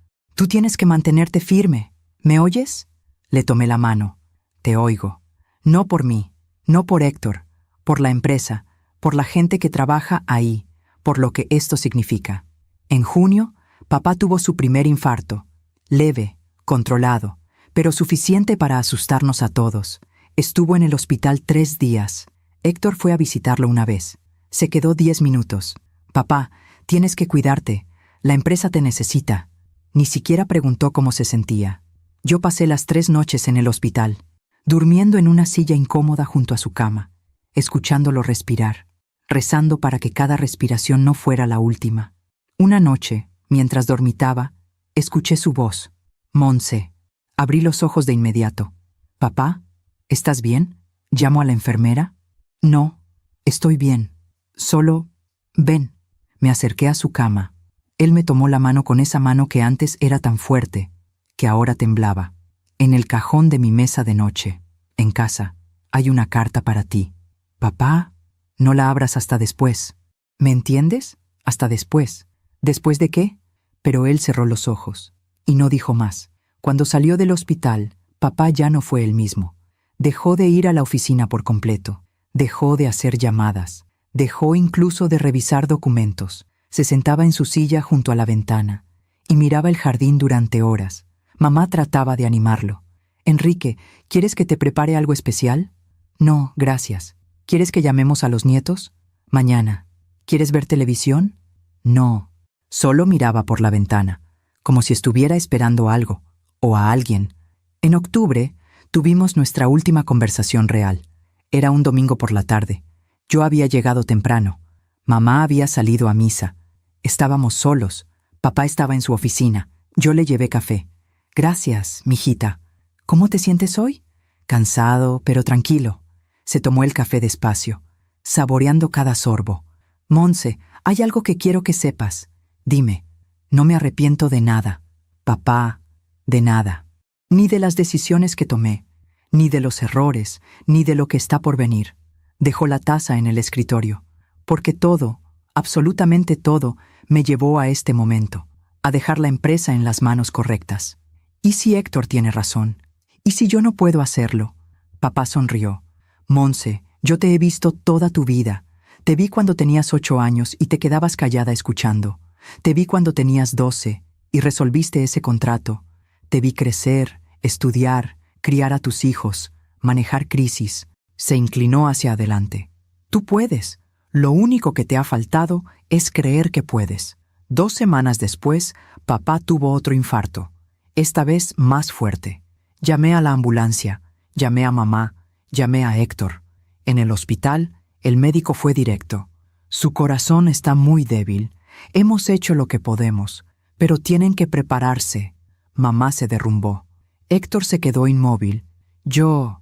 tienes que mantenerte firme. ¿Me oyes? Le tomé la mano. Te oigo. No por mí, no por Héctor, por la empresa, por la gente que trabaja ahí, por lo que esto significa. En junio, papá tuvo su primer infarto. Leve, controlado, pero suficiente para asustarnos a todos. Estuvo en el hospital 3 días. Héctor fue a visitarlo una vez. Se quedó 10 minutos. Papá, tienes que cuidarte. La empresa te necesita. Ni siquiera preguntó cómo se sentía. Yo pasé las 3 noches en el hospital, durmiendo en una silla incómoda junto a su cama, escuchándolo respirar, rezando para que cada respiración no fuera la última. Una noche, mientras dormitaba, escuché su voz. Monse. Abrí los ojos de inmediato. Papá, ¿estás bien? ¿Llamo a la enfermera? No, estoy bien. Solo, ven. Me acerqué a su cama. Él me tomó la mano con esa mano que antes era tan fuerte, que ahora temblaba. En el cajón de mi mesa de noche, en casa, hay una carta para ti. Papá, no la abras hasta después. ¿Me entiendes? Hasta después. ¿Después de qué? Pero él cerró los ojos y no dijo más. Cuando salió del hospital, papá ya no fue el mismo. Dejó de ir a la oficina por completo. Dejó de hacer llamadas. Dejó incluso de revisar documentos. Se sentaba en su silla junto a la ventana y miraba el jardín durante horas. Mamá trataba de animarlo. Enrique, ¿quieres que te prepare algo especial? No, gracias. ¿Quieres que llamemos a los nietos? Mañana. ¿Quieres ver televisión? No. Solo miraba por la ventana, como si estuviera esperando algo, o a alguien. En octubre, tuvimos nuestra última conversación real. Era un domingo por la tarde. Yo había llegado temprano. Mamá había salido a misa. Estábamos solos. Papá estaba en su oficina. Yo le llevé café. Gracias, mijita. ¿Cómo te sientes hoy? Cansado, pero tranquilo. Se tomó el café despacio, saboreando cada sorbo. Monse, hay algo que quiero que sepas. Dime, no me arrepiento de nada. Papá, de nada. Ni de las decisiones que tomé, ni de los errores, ni de lo que está por venir. Dejó la taza en el escritorio, porque todo, absolutamente todo, me llevó a este momento, a dejar la empresa en las manos correctas. ¿Y si Héctor tiene razón? ¿Y si yo no puedo hacerlo? Papá sonrió. Monse, yo te he visto toda tu vida. Te vi cuando tenías 8 años y te quedabas callada escuchando. Te vi cuando tenías 12 y resolviste ese contrato. Te vi crecer, estudiar, criar a tus hijos, manejar crisis. Se inclinó hacia adelante. Tú puedes. Lo único que te ha faltado es creer que puedes. 2 semanas después, papá tuvo otro infarto. Esta vez más fuerte. Llamé a la ambulancia, llamé a mamá, llamé a Héctor. En el hospital, el médico fue directo. Su corazón está muy débil. Hemos hecho lo que podemos, pero tienen que prepararse. Mamá se derrumbó. Héctor se quedó inmóvil. Yo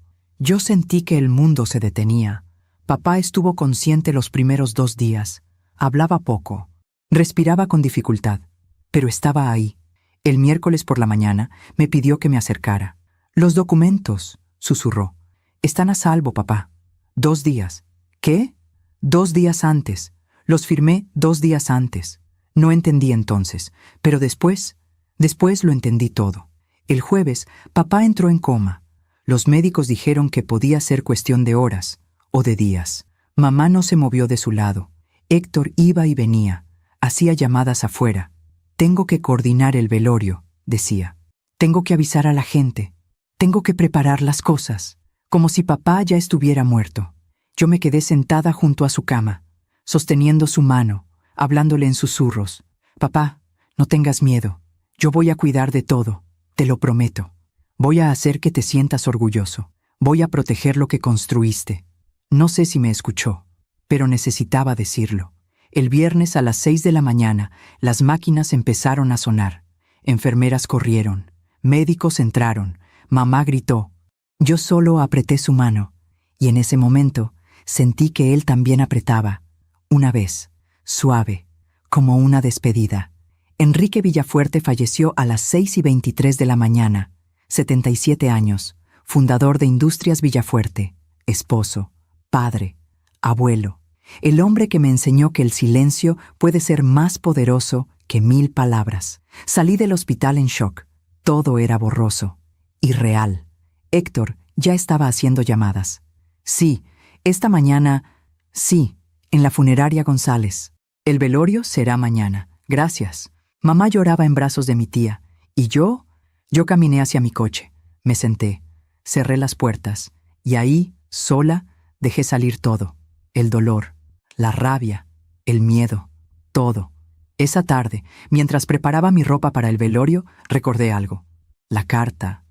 sentí que el mundo se detenía. Papá estuvo consciente los primeros 2 días. Hablaba poco. Respiraba con dificultad, pero estaba ahí. El miércoles por la mañana me pidió que me acercara. Los documentos, susurró. Están a salvo, papá. 2 días. ¿Qué? 2 días antes. Los firmé 2 días antes. No entendí entonces, pero después lo entendí todo. El jueves, papá entró en coma. Los médicos dijeron que podía ser cuestión de horas o de días. Mamá no se movió de su lado. Héctor iba y venía. Hacía llamadas afuera. Tengo que coordinar el velorio, decía. Tengo que avisar a la gente. Tengo que preparar las cosas, como si papá ya estuviera muerto. Yo me quedé sentada junto a su cama, sosteniendo su mano, hablándole en susurros. Papá, no tengas miedo. Yo voy a cuidar de todo, te lo prometo. Voy a hacer que te sientas orgulloso. Voy a proteger lo que construiste. No sé si me escuchó, pero necesitaba decirlo. El viernes a las 6 de la mañana, las máquinas empezaron a sonar. Enfermeras corrieron. Médicos entraron. Mamá gritó. Yo solo apreté su mano, y en ese momento sentí que él también apretaba. Una vez, suave, como una despedida. Enrique Villafuerte falleció a las 6:23 de la mañana, 77 años, fundador de Industrias Villafuerte, esposo, padre, abuelo. El hombre que me enseñó que el silencio puede ser más poderoso que 1000 palabras. Salí del hospital en shock. Todo era borroso, irreal. Héctor ya estaba haciendo llamadas. Sí, esta mañana, sí, en la funeraria González. El velorio será mañana. Gracias. Mamá lloraba en brazos de mi tía, y yo caminé hacia mi coche. Me senté, cerré las puertas, y ahí, sola, dejé salir todo. El dolor, la rabia, el miedo, todo. Esa tarde, mientras preparaba mi ropa para el velorio, recordé algo. La carta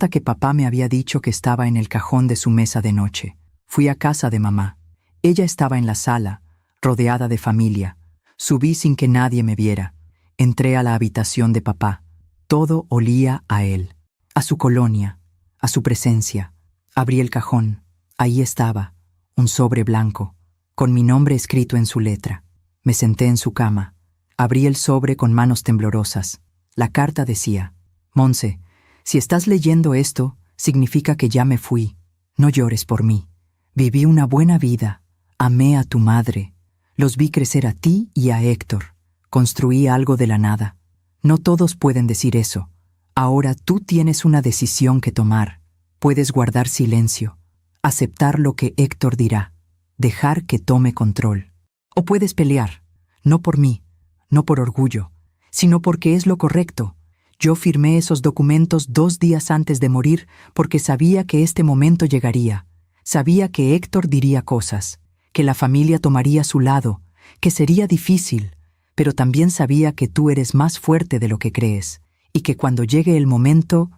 que papá me había dicho que estaba en el cajón de su mesa de noche. Fui a casa de mamá. Ella estaba en la sala, rodeada de familia. Subí sin que nadie me viera. Entré a la habitación de papá. Todo olía a él, a su colonia, a su presencia. Abrí el cajón. Ahí estaba, un sobre blanco, con mi nombre escrito en su letra. Me senté en su cama. Abrí el sobre con manos temblorosas. La carta decía: Monse, si estás leyendo esto, significa que ya me fui. No llores por mí. Viví una buena vida. Amé a tu madre. Los vi crecer a ti y a Héctor. Construí algo de la nada. No todos pueden decir eso. Ahora tú tienes una decisión que tomar. Puedes guardar silencio, aceptar lo que Héctor dirá, dejar que tome control. O puedes pelear, no por mí, no por orgullo, sino porque es lo correcto. Yo firmé esos documentos 2 días antes de morir porque sabía que este momento llegaría. Sabía que Héctor diría cosas, que la familia tomaría su lado, que sería difícil, pero también sabía que tú eres más fuerte de lo que crees y que cuando llegue el momento,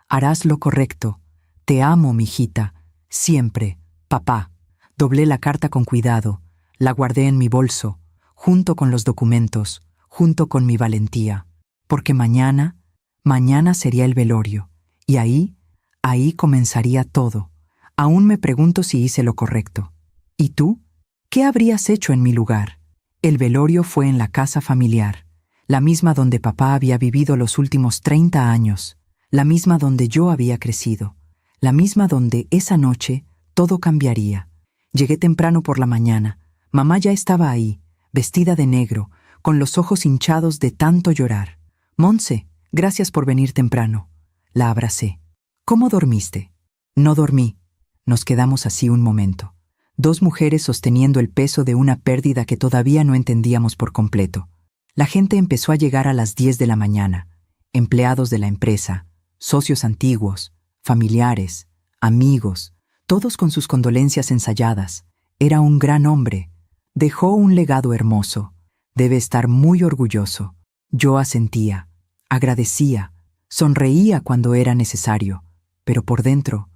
harás lo correcto. Te amo, mijita, siempre, papá. Doblé la carta con cuidado, la guardé en mi bolso, junto con los documentos, junto con mi valentía, porque mañana sería el velorio, y ahí comenzaría todo. Aún me pregunto si hice lo correcto. ¿Y tú? ¿Qué habrías hecho en mi lugar? El velorio fue en la casa familiar, la misma donde papá había vivido los últimos 30 años, la misma donde yo había crecido, la misma donde esa noche todo cambiaría. Llegué temprano por la mañana. Mamá ya estaba ahí, vestida de negro, con los ojos hinchados de tanto llorar. Monse, gracias por venir temprano. La abracé. ¿Cómo dormiste? No dormí. Nos quedamos así un momento. Dos mujeres sosteniendo el peso de una pérdida que todavía no entendíamos por completo. La gente empezó a llegar a las 10 de la mañana. Empleados de la empresa, socios antiguos, familiares, amigos, todos con sus condolencias ensayadas. Era un gran hombre. Dejó un legado hermoso. Debe estar muy orgulloso. Yo asentía, agradecía, sonreía cuando era necesario, pero por dentro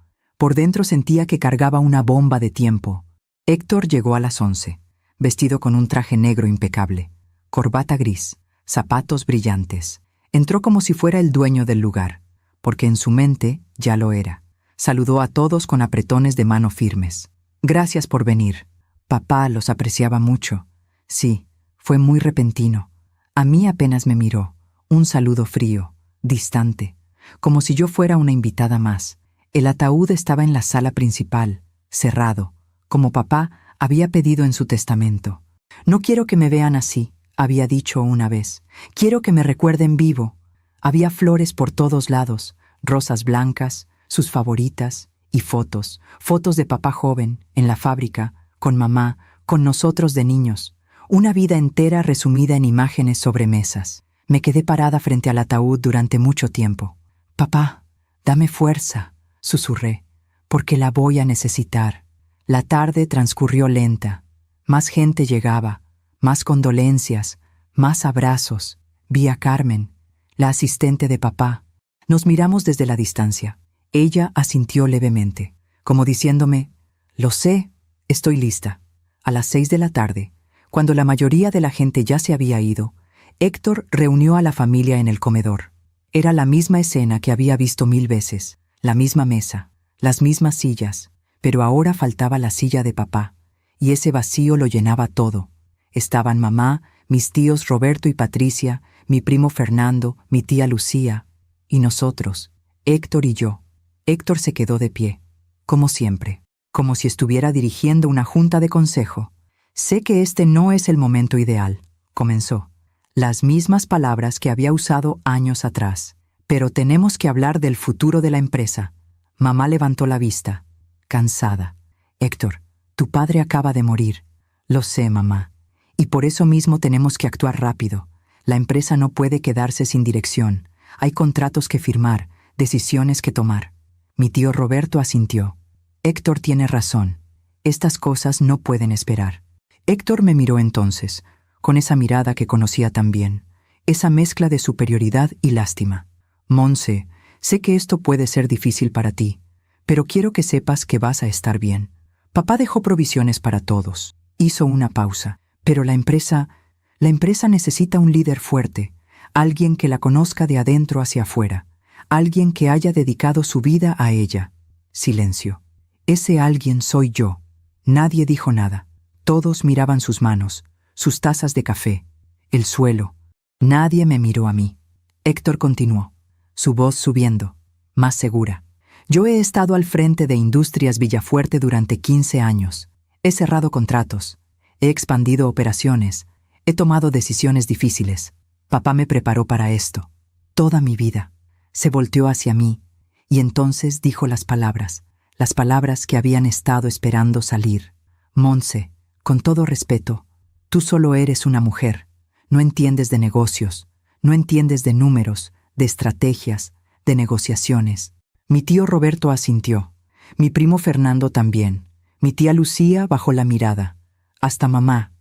sentía que cargaba una bomba de tiempo. Héctor llegó a las 11, vestido con un traje negro impecable, corbata gris, zapatos brillantes. Entró como si fuera el dueño del lugar, porque en su mente ya lo era. Saludó a todos con apretones de mano firmes. Gracias por venir. Papá los apreciaba mucho. Sí, fue muy repentino. A mí apenas me miró. Un saludo frío, distante, como si yo fuera una invitada más. El ataúd estaba en la sala principal, cerrado, como papá había pedido en su testamento. No quiero que me vean así, había dicho una vez. Quiero que me recuerden vivo. Había flores por todos lados, rosas blancas, sus favoritas, y fotos de papá joven, en la fábrica, con mamá, con nosotros de niños. Una vida entera resumida en imágenes sobre mesas. Me quedé parada frente al ataúd durante mucho tiempo. Papá, dame fuerza, susurré, porque la voy a necesitar. La tarde transcurrió lenta. Más gente llegaba, más condolencias, más abrazos. Vi a Carmen, la asistente de papá. Nos miramos desde la distancia. Ella asintió levemente, como diciéndome, lo sé, estoy lista. A las 6 de la tarde, cuando la mayoría de la gente ya se había ido, Héctor reunió a la familia en el comedor. Era la misma escena que había visto 1000 veces, la misma mesa, las mismas sillas, pero ahora faltaba la silla de papá, y ese vacío lo llenaba todo. Estaban mamá, mis tíos Roberto y Patricia, mi primo Fernando, mi tía Lucía, y nosotros, Héctor y yo. Héctor se quedó de pie, como siempre, como si estuviera dirigiendo una junta de consejo. Sé que este no es el momento ideal, comenzó. Las mismas palabras que había usado años atrás. Pero tenemos que hablar del futuro de la empresa. Mamá levantó la vista, cansada. Héctor, tu padre acaba de morir. Lo sé, mamá. Y por eso mismo tenemos que actuar rápido. La empresa no puede quedarse sin dirección. Hay contratos que firmar, decisiones que tomar. Mi tío Roberto asintió. Héctor tiene razón. Estas cosas no pueden esperar. Héctor me miró entonces, con esa mirada que conocía tan bien, esa mezcla de superioridad y lástima. Monse, sé que esto puede ser difícil para ti, pero quiero que sepas que vas a estar bien. Papá dejó provisiones para todos. Hizo una pausa, pero la empresa necesita un líder fuerte, alguien que la conozca de adentro hacia afuera, alguien que haya dedicado su vida a ella. Silencio. Ese alguien soy yo. Nadie dijo nada. Todos miraban sus manos, sus tazas de café, el suelo. Nadie me miró a mí. Héctor continuó, su voz subiendo, más segura. Yo he estado al frente de Industrias Villafuerte durante 15 años. He cerrado contratos, he expandido operaciones, he tomado decisiones difíciles. Papá me preparó para esto. Toda mi vida. Se volteó hacia mí, y entonces dijo las palabras que habían estado esperando salir. Monse, con todo respeto, tú solo eres una mujer. No entiendes de negocios, no entiendes de números, de estrategias, de negociaciones. Mi tío Roberto asintió, mi primo Fernando también, mi tía Lucía bajó la mirada. Hasta mamá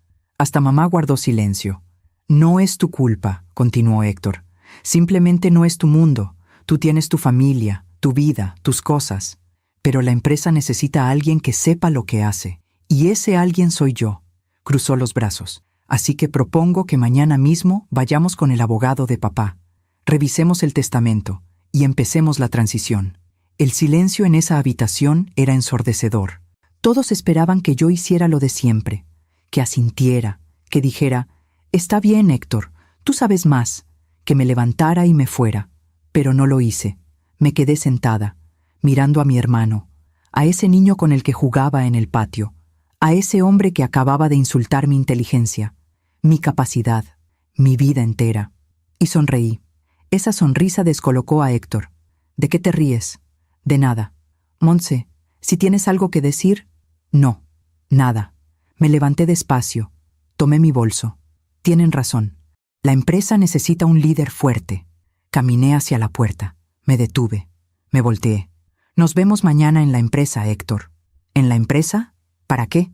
guardó silencio. No es tu culpa, continuó Héctor. Simplemente no es tu mundo. Tú tienes tu familia, tu vida, tus cosas. Pero la empresa necesita a alguien que sepa lo que hace. Y ese alguien soy yo. Cruzó los brazos. Así que propongo que mañana mismo vayamos con el abogado de papá. Revisemos el testamento y empecemos la transición. El silencio en esa habitación era ensordecedor. Todos esperaban que yo hiciera lo de siempre, que asintiera, que dijera, «Está bien, Héctor, tú sabes más», que me levantara y me fuera. Pero no lo hice. Me quedé sentada, mirando a mi hermano, a ese niño con el que jugaba en el patio, a ese hombre que acababa de insultar mi inteligencia, mi capacidad, mi vida entera. Y sonreí. Esa sonrisa descolocó a Héctor. ¿De qué te ríes? De nada. Montse, si tienes algo que decir. No, nada. Me levanté despacio. Tomé mi bolso. Tienen razón. La empresa necesita un líder fuerte. Caminé hacia la puerta. Me detuve. Me volteé. Nos vemos mañana en la empresa, Héctor. ¿En la empresa? ¿Para qué?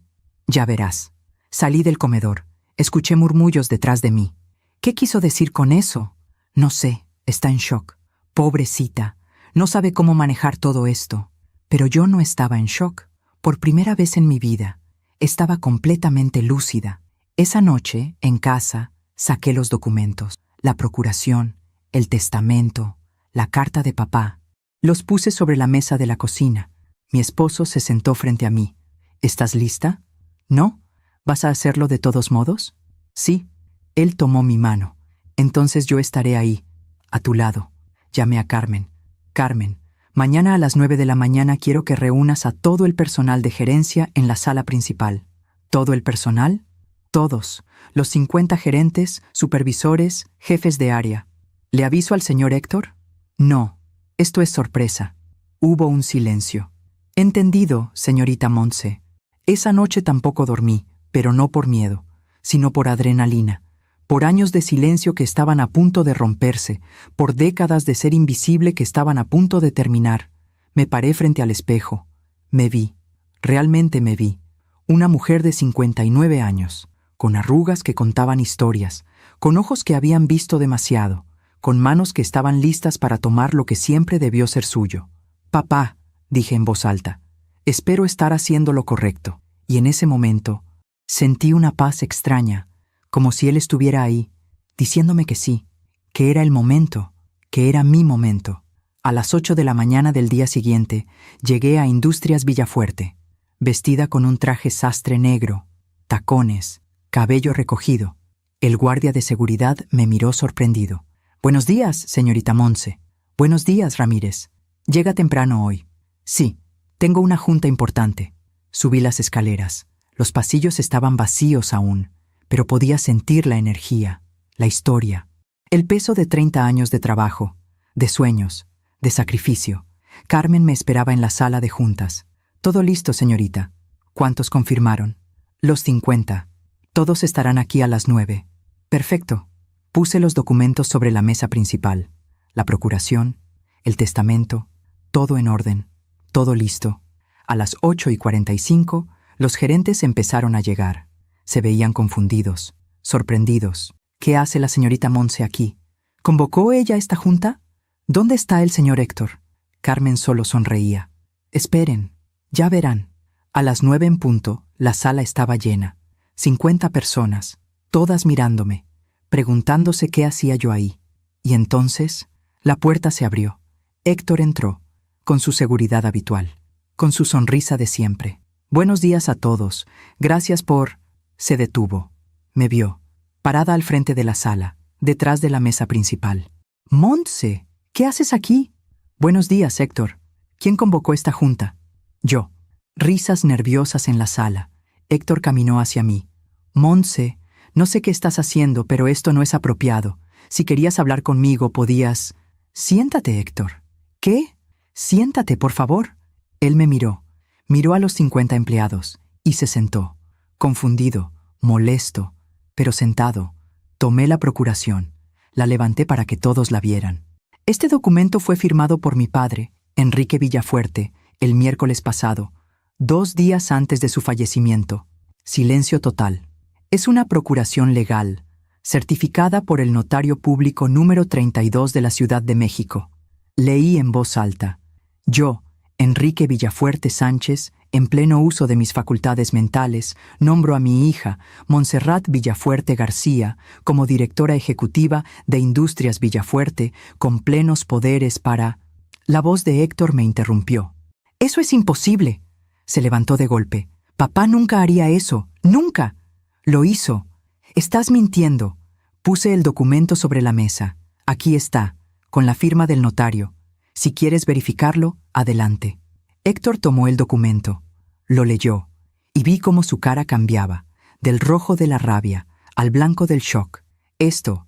Ya verás. Salí del comedor. Escuché murmullos detrás de mí. ¿Qué quiso decir con eso? No sé. Está en shock. Pobrecita. No sabe cómo manejar todo esto. Pero yo no estaba en shock. Por primera vez en mi vida, estaba completamente lúcida. Esa noche, en casa, saqué los documentos, la procuración, el testamento, la carta de papá. Los puse sobre la mesa de la cocina. Mi esposo se sentó frente a mí. ¿Estás lista? ¿No? ¿Vas a hacerlo de todos modos? Sí. Él tomó mi mano. Entonces yo estaré ahí, a tu lado. Llamé a Carmen. Carmen, mañana a las 9 de la mañana quiero que reúnas a todo el personal de gerencia en la sala principal. ¿Todo el personal? Todos. Los 50 gerentes, supervisores, jefes de área. ¿Le aviso al señor Héctor? No. Esto es sorpresa. Hubo un silencio. Entendido, señorita Montse. Esa noche tampoco dormí, pero no por miedo, sino por adrenalina. Por años de silencio que estaban a punto de romperse, por décadas de ser invisible que estaban a punto de terminar. Me paré frente al espejo. Me vi. Realmente me vi. Una mujer de 59 años, con arrugas que contaban historias, con ojos que habían visto demasiado, con manos que estaban listas para tomar lo que siempre debió ser suyo. Papá, dije en voz alta, espero estar haciendo lo correcto. Y en ese momento, sentí una paz extraña, como si él estuviera ahí, diciéndome que sí, que era el momento, que era mi momento. A las 8 de la mañana del día siguiente, llegué a Industrias Villafuerte, vestida con un traje sastre negro, tacones, cabello recogido. El guardia de seguridad me miró sorprendido. «Buenos días, señorita Montse». «Buenos días, Ramírez. ¿Llega temprano hoy?» «Sí, tengo una junta importante». Subí las escaleras. Los pasillos estaban vacíos aún, pero podía sentir la energía, la historia, el peso de 30 años de trabajo, de sueños, de sacrificio. Carmen me esperaba en la sala de juntas. «Todo listo, señorita». «¿Cuántos confirmaron?» «Los 50. Todos estarán aquí a las 9. «Perfecto». Puse los documentos sobre la mesa principal. La procuración, el testamento, todo en orden, todo listo. A las 8:45, los gerentes empezaron a llegar. Se veían confundidos, sorprendidos. ¿Qué hace la señorita Montse aquí? ¿Convocó ella esta junta? ¿Dónde está el señor Héctor? Carmen solo sonreía. Esperen, ya verán. A las 9 en punto, la sala estaba llena. 50 personas, todas mirándome, preguntándose qué hacía yo ahí. Y entonces, la puerta se abrió. Héctor entró, con su seguridad habitual, con su sonrisa de siempre. «Buenos días a todos. Gracias por...» Se detuvo. Me vio, parada al frente de la sala, detrás de la mesa principal. «Montse, ¿qué haces aquí?» «Buenos días, Héctor. ¿Quién convocó esta junta?» «Yo». Risas nerviosas en la sala. Héctor caminó hacia mí. «Montse, no sé qué estás haciendo, pero esto no es apropiado. Si querías hablar conmigo, podías...» «Siéntate, Héctor». «¿Qué? Siéntate, por favor». Él me miró. Miró a los 50 empleados y se sentó. Confundido, molesto, pero sentado. Tomé la procuración. La levanté para que todos la vieran. Este documento fue firmado por mi padre, Enrique Villafuerte, el miércoles pasado, 2 días antes de su fallecimiento. Silencio total. Es una procuración legal, certificada por el notario público número 32 de la Ciudad de México. Leí en voz alta. Yo, Enrique Villafuerte Sánchez, en pleno uso de mis facultades mentales, nombro a mi hija, Montserrat Villafuerte García, como directora ejecutiva de Industrias Villafuerte, con plenos poderes para... La voz de Héctor me interrumpió. «Eso es imposible». Se levantó de golpe. «Papá nunca haría eso. ¡Nunca!». «Lo hizo. Estás mintiendo». Puse el documento sobre la mesa. «Aquí está, con la firma del notario. Si quieres verificarlo, adelante». Héctor tomó el documento, lo leyó y vi cómo su cara cambiaba, del rojo de la rabia al blanco del shock. Esto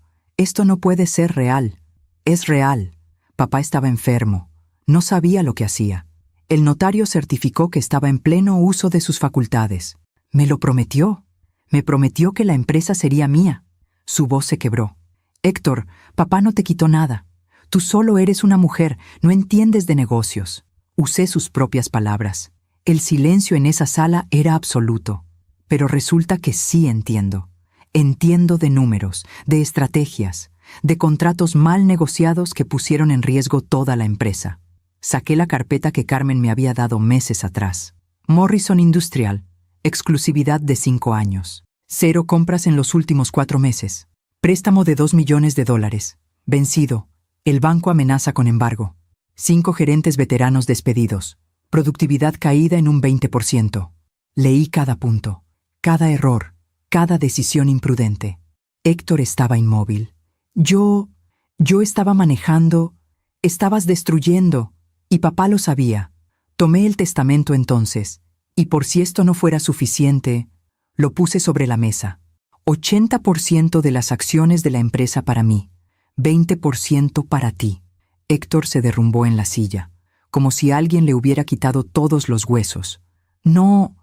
no puede ser real. Es real. Papá estaba enfermo. No sabía lo que hacía. El notario certificó que estaba en pleno uso de sus facultades. Me lo prometió. Me prometió que la empresa sería mía. Su voz se quebró. Héctor, papá no te quitó nada. Tú solo eres una mujer, no entiendes de negocios. Usé sus propias palabras. El silencio en esa sala era absoluto. Pero resulta que sí entiendo. Entiendo de números, de estrategias, de contratos mal negociados que pusieron en riesgo toda la empresa. Saqué la carpeta que Carmen me había dado meses atrás. Morrison Industrial, exclusividad de 5 años. 0 compras en los últimos 4 meses. Préstamo de $2 millones. Vencido. El banco amenaza con embargo. 5 gerentes veteranos despedidos. Productividad caída en un 20%. Leí cada punto, cada error, cada decisión imprudente. Héctor estaba inmóvil. Yo estaba manejando, estabas destruyendo, y papá lo sabía. Tomé el testamento entonces, y por si esto no fuera suficiente, lo puse sobre la mesa. 80% de las acciones de la empresa para mí, 20% para ti. Héctor se derrumbó en la silla, como si alguien le hubiera quitado todos los huesos. No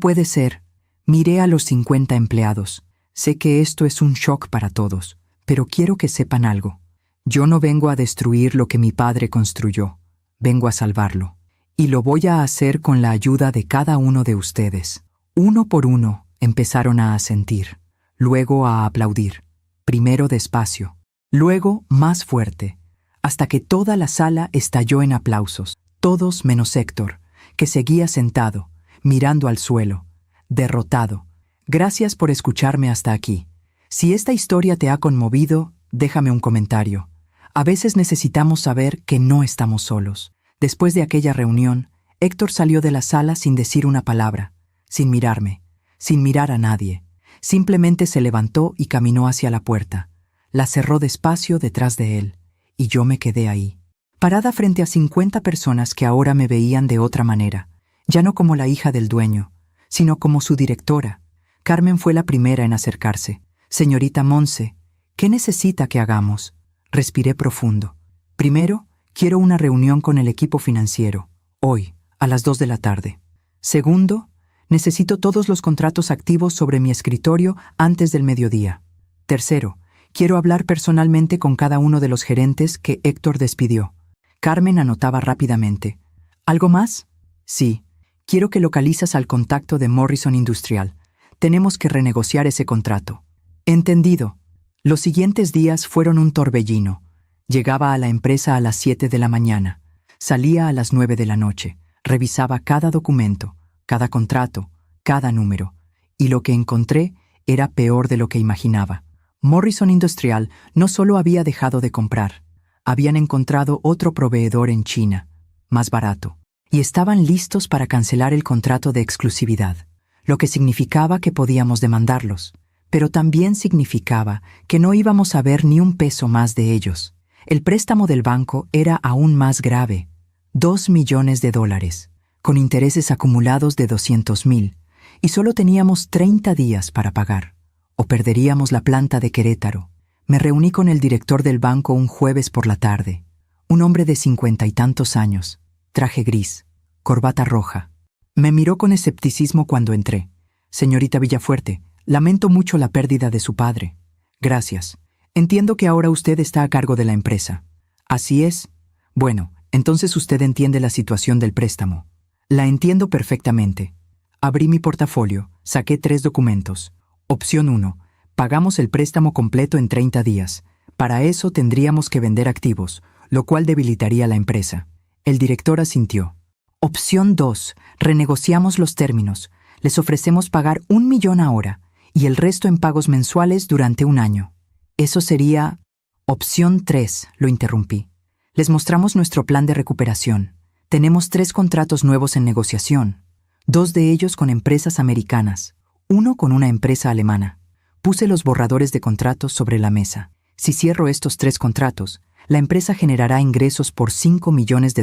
puede ser. Miré a los 50 empleados. Sé que esto es un shock para todos, pero quiero que sepan algo. Yo no vengo a destruir lo que mi padre construyó. Vengo a salvarlo. Y lo voy a hacer con la ayuda de cada uno de ustedes. Uno por uno empezaron a asentir, luego a aplaudir. Primero despacio, luego más fuerte, hasta que toda la sala estalló en aplausos. Todos menos Héctor, que seguía sentado, mirando al suelo, derrotado. Gracias por escucharme hasta aquí. Si esta historia te ha conmovido, déjame un comentario. A veces necesitamos saber que no estamos solos. Después de aquella reunión, Héctor salió de la sala sin decir una palabra, sin mirarme, sin mirar a nadie. Simplemente se levantó y caminó hacia la puerta. La cerró despacio detrás de él, y yo me quedé ahí, parada frente a 50 personas que ahora me veían de otra manera, ya no como la hija del dueño, sino como su directora. Carmen fue la primera en acercarse. Señorita Monse, ¿qué necesita que hagamos? Respiré profundo. Primero, quiero una reunión con el equipo financiero, hoy, a las 2 de la tarde. Segundo, necesito todos los contratos activos sobre mi escritorio antes del mediodía. Tercero, quiero hablar personalmente con cada uno de los gerentes que Héctor despidió. Carmen anotaba rápidamente. ¿Algo más? Sí. Quiero que localizas al contacto de Morrison Industrial. Tenemos que renegociar ese contrato. Entendido. Los siguientes días fueron un torbellino. Llegaba a la empresa a las 7 de la mañana. Salía a las 9 de la noche. Revisaba cada documento, cada contrato, cada número. Y lo que encontré era peor de lo que imaginaba. Morrison Industrial no solo había dejado de comprar. Habían encontrado otro proveedor en China, más barato. Y estaban listos para cancelar el contrato de exclusividad, lo que significaba que podíamos demandarlos, pero también significaba que no íbamos a ver ni un peso más de ellos. El préstamo del banco era aún más grave, $2 millones, con intereses acumulados de 200,000, y solo teníamos 30 días para pagar, o perderíamos la planta de Querétaro. Me reuní con el director del banco un jueves por la tarde, un hombre de 50 y tantos años, traje gris, corbata roja. Me miró con escepticismo cuando entré. Señorita Villafuerte, lamento mucho la pérdida de su padre. Gracias. Entiendo que ahora usted está a cargo de la empresa. ¿Así es? Bueno, entonces usted entiende la situación del préstamo. La entiendo perfectamente. Abrí mi portafolio, saqué 3 documentos. Opción 1. Pagamos el préstamo completo en 30 días. Para eso tendríamos que vender activos, lo cual debilitaría la empresa. El director asintió. Opción 2. Renegociamos los términos. Les ofrecemos pagar $1 millón ahora y el resto en pagos mensuales durante 1 año. Eso sería... Opción 3, lo interrumpí. Les mostramos nuestro plan de recuperación. Tenemos 3 contratos nuevos en negociación. 2 de ellos con empresas americanas, 1 con una empresa alemana. Puse los borradores de contratos sobre la mesa. Si cierro estos 3 contratos, la empresa generará ingresos por $5 millones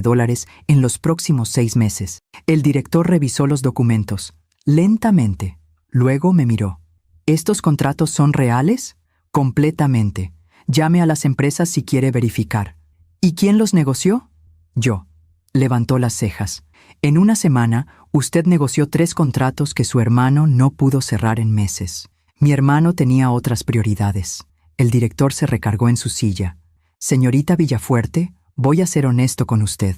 en los próximos 6 meses. El director revisó los documentos. lentamente. Luego me miró. ¿Estos contratos son reales? Completamente. Llame a las empresas si quiere verificar. ¿Y quién los negoció? Yo. Levantó las cejas. En una semana, usted negoció 3 contratos que su hermano no pudo cerrar en meses. Mi hermano tenía otras prioridades. El director se recargó en su silla. Señorita Villafuerte, voy a ser honesto con usted.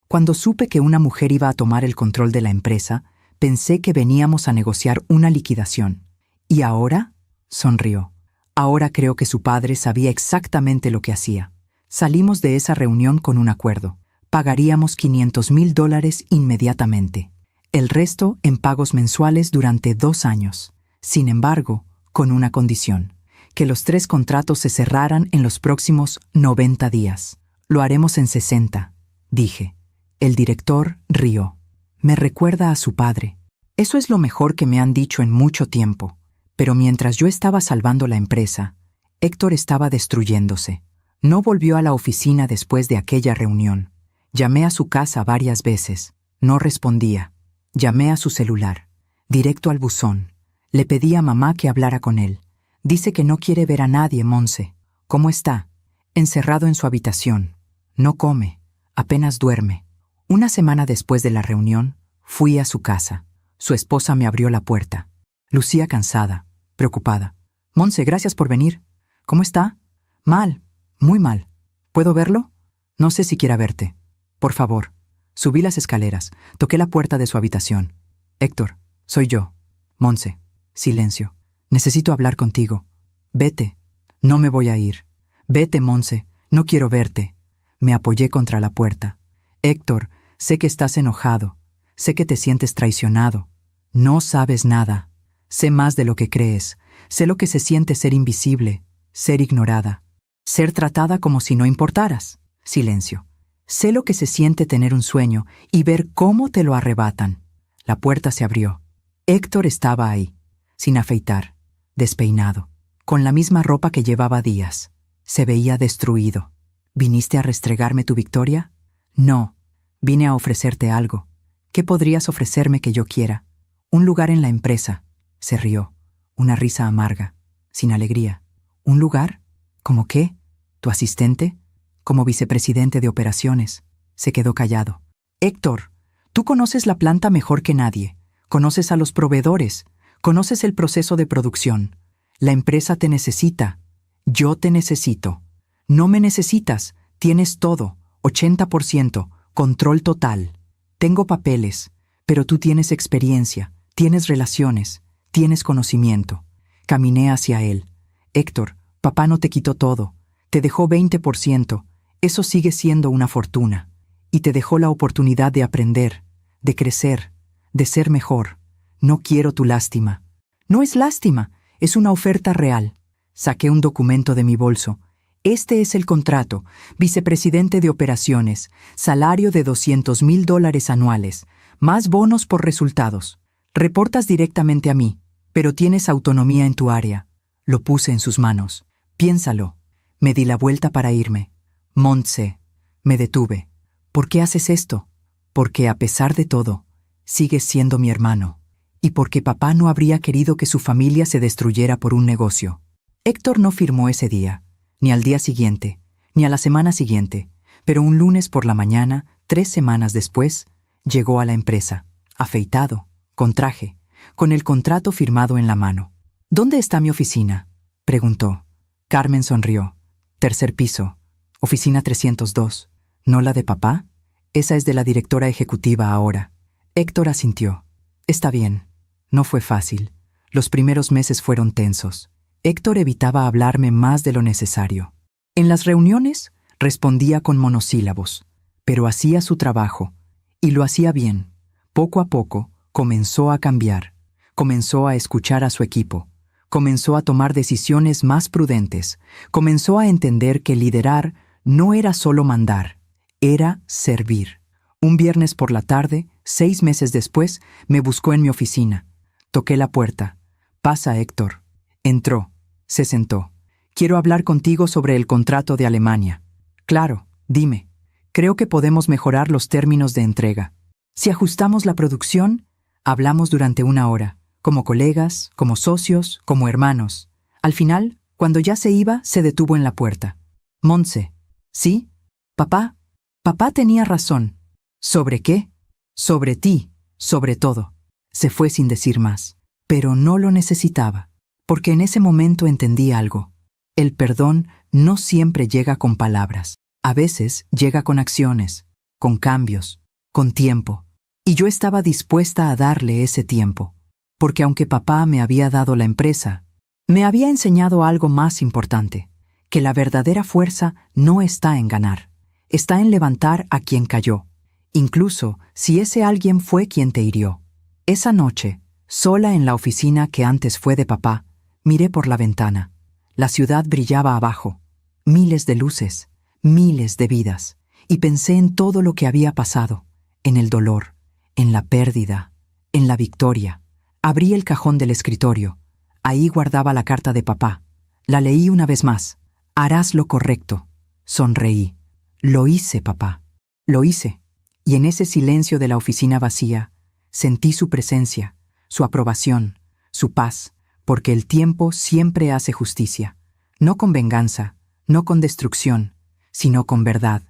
Cuando supe que una mujer iba a tomar el control de la empresa, pensé que veníamos a negociar una liquidación. ¿Y ahora? Sonrió. Ahora creo que su padre sabía exactamente lo que hacía. Salimos de esa reunión con un acuerdo. Pagaríamos $500,000 inmediatamente. El resto en pagos mensuales durante 2 años. Sin embargo, con una condición: que los 3 contratos se cerraran en los próximos 90 días. Lo haremos en 60, dije. El director rió. Me recuerda a su padre. Eso es lo mejor que me han dicho en mucho tiempo. Pero mientras yo estaba salvando la empresa, Héctor estaba destruyéndose. No volvió a la oficina después de aquella reunión. Llamé a su casa varias veces. No respondía. Llamé a su celular, directo al buzón. Le pedí a mamá que hablara con él. Dice que no quiere ver a nadie, Monse. ¿Cómo está? Encerrado en su habitación. No come. Apenas duerme. Una semana después de la reunión, fui a su casa. Su esposa me abrió la puerta. Lucía cansada, preocupada. Monse, gracias por venir. ¿Cómo está? Mal, muy mal. ¿Puedo verlo? No sé si quiera verte. Por favor. Subí las escaleras, toqué la puerta de su habitación. Héctor, soy yo. Monse, silencio. Necesito hablar contigo. Vete. No me voy a ir. Vete, Monse. No quiero verte. Me apoyé contra la puerta. Héctor, sé que estás enojado. Sé que te sientes traicionado. No sabes nada. Sé más de lo que crees. Sé lo que se siente ser invisible, ser ignorada, ser tratada como si no importaras. Silencio. Sé lo que se siente tener un sueño y ver cómo te lo arrebatan. La puerta se abrió. Héctor estaba ahí, sin afeitar, despeinado, con la misma ropa que llevaba días. Se veía destruido. ¿Viniste a restregarme tu victoria? No, vine a ofrecerte algo. ¿Qué podrías ofrecerme que yo quiera? Un lugar en la empresa. Se rió, una risa amarga, sin alegría. ¿Un lugar? ¿Cómo qué? ¿Tu asistente? Como vicepresidente de operaciones. Se quedó callado. Héctor, tú conoces la planta mejor que nadie. Conoces a los proveedores. Conoces el proceso de producción. La empresa te necesita. Yo te necesito. No me necesitas. Tienes todo. 80%. Control total. Tengo papeles. Pero tú tienes experiencia. Tienes relaciones. Tienes conocimiento. Caminé hacia él. Héctor, papá no te quitó todo. Te dejó 20%. Eso sigue siendo una fortuna. Y te dejó la oportunidad de aprender, de crecer, de ser mejor. No quiero tu lástima. No es lástima, es una oferta real. Saqué un documento de mi bolso. Este es el contrato. Vicepresidente de operaciones. Salario de $200,000 anuales. Más bonos por resultados. Reportas directamente a mí, pero tienes autonomía en tu área. Lo puse en sus manos. Piénsalo. Me di la vuelta para irme. Montse, me detuve. ¿Por qué haces esto? Porque a pesar de todo, sigues siendo mi hermano. Y porque papá no habría querido que su familia se destruyera por un negocio. Héctor no firmó ese día, ni al día siguiente, ni a la semana siguiente, pero un lunes por la mañana, 3 semanas después, llegó a la empresa, afeitado, con traje, con el contrato firmado en la mano. ¿Dónde está mi oficina?, preguntó. Carmen sonrió. 3er piso. Oficina 302. ¿No la de papá? Esa es de la directora ejecutiva ahora. Héctor asintió. Está bien. No fue fácil. Los primeros meses fueron tensos. Héctor evitaba hablarme más de lo necesario. En las reuniones respondía con monosílabos, pero hacía su trabajo, y lo hacía bien. Poco a poco comenzó a cambiar. Comenzó a escuchar a su equipo. Comenzó a tomar decisiones más prudentes. Comenzó a entender que liderar no era solo mandar, era servir. Un viernes por la tarde, 6 meses después, me buscó en mi oficina. Toqué la puerta. «Pasa, Héctor». Entró. Se sentó. «Quiero hablar contigo sobre el contrato de Alemania». «Claro, dime. Creo que podemos mejorar los términos de entrega. Si ajustamos la producción, Hablamos durante 1 hora, como colegas, como socios, como hermanos. Al final, cuando ya se iba, se detuvo en la puerta. Montse, ¿sí? Papá, papá tenía razón. ¿Sobre qué? Sobre ti, sobre todo. Se fue sin decir más, pero no lo necesitaba, porque en ese momento entendí algo. El perdón no siempre llega con palabras. A veces llega con acciones, con cambios, con tiempo. Y yo estaba dispuesta a darle ese tiempo, porque aunque papá me había dado la empresa, me había enseñado algo más importante, que la verdadera fuerza no está en ganar, está en levantar a quien cayó, incluso si ese alguien fue quien te hirió. Esa noche, sola en la oficina que antes fue de papá, miré por la ventana. La ciudad brillaba abajo, miles de luces, miles de vidas, y pensé en todo lo que había pasado, en el dolor, en la pérdida, en la victoria. Abrí el cajón del escritorio. Ahí guardaba la carta de papá. La leí una vez más. Harás lo correcto. Sonreí. Lo hice, papá. Lo hice. Y en ese silencio de la oficina vacía, sentí su presencia, su aprobación, su paz, porque el tiempo siempre hace justicia. No con venganza, no con destrucción, sino con verdad.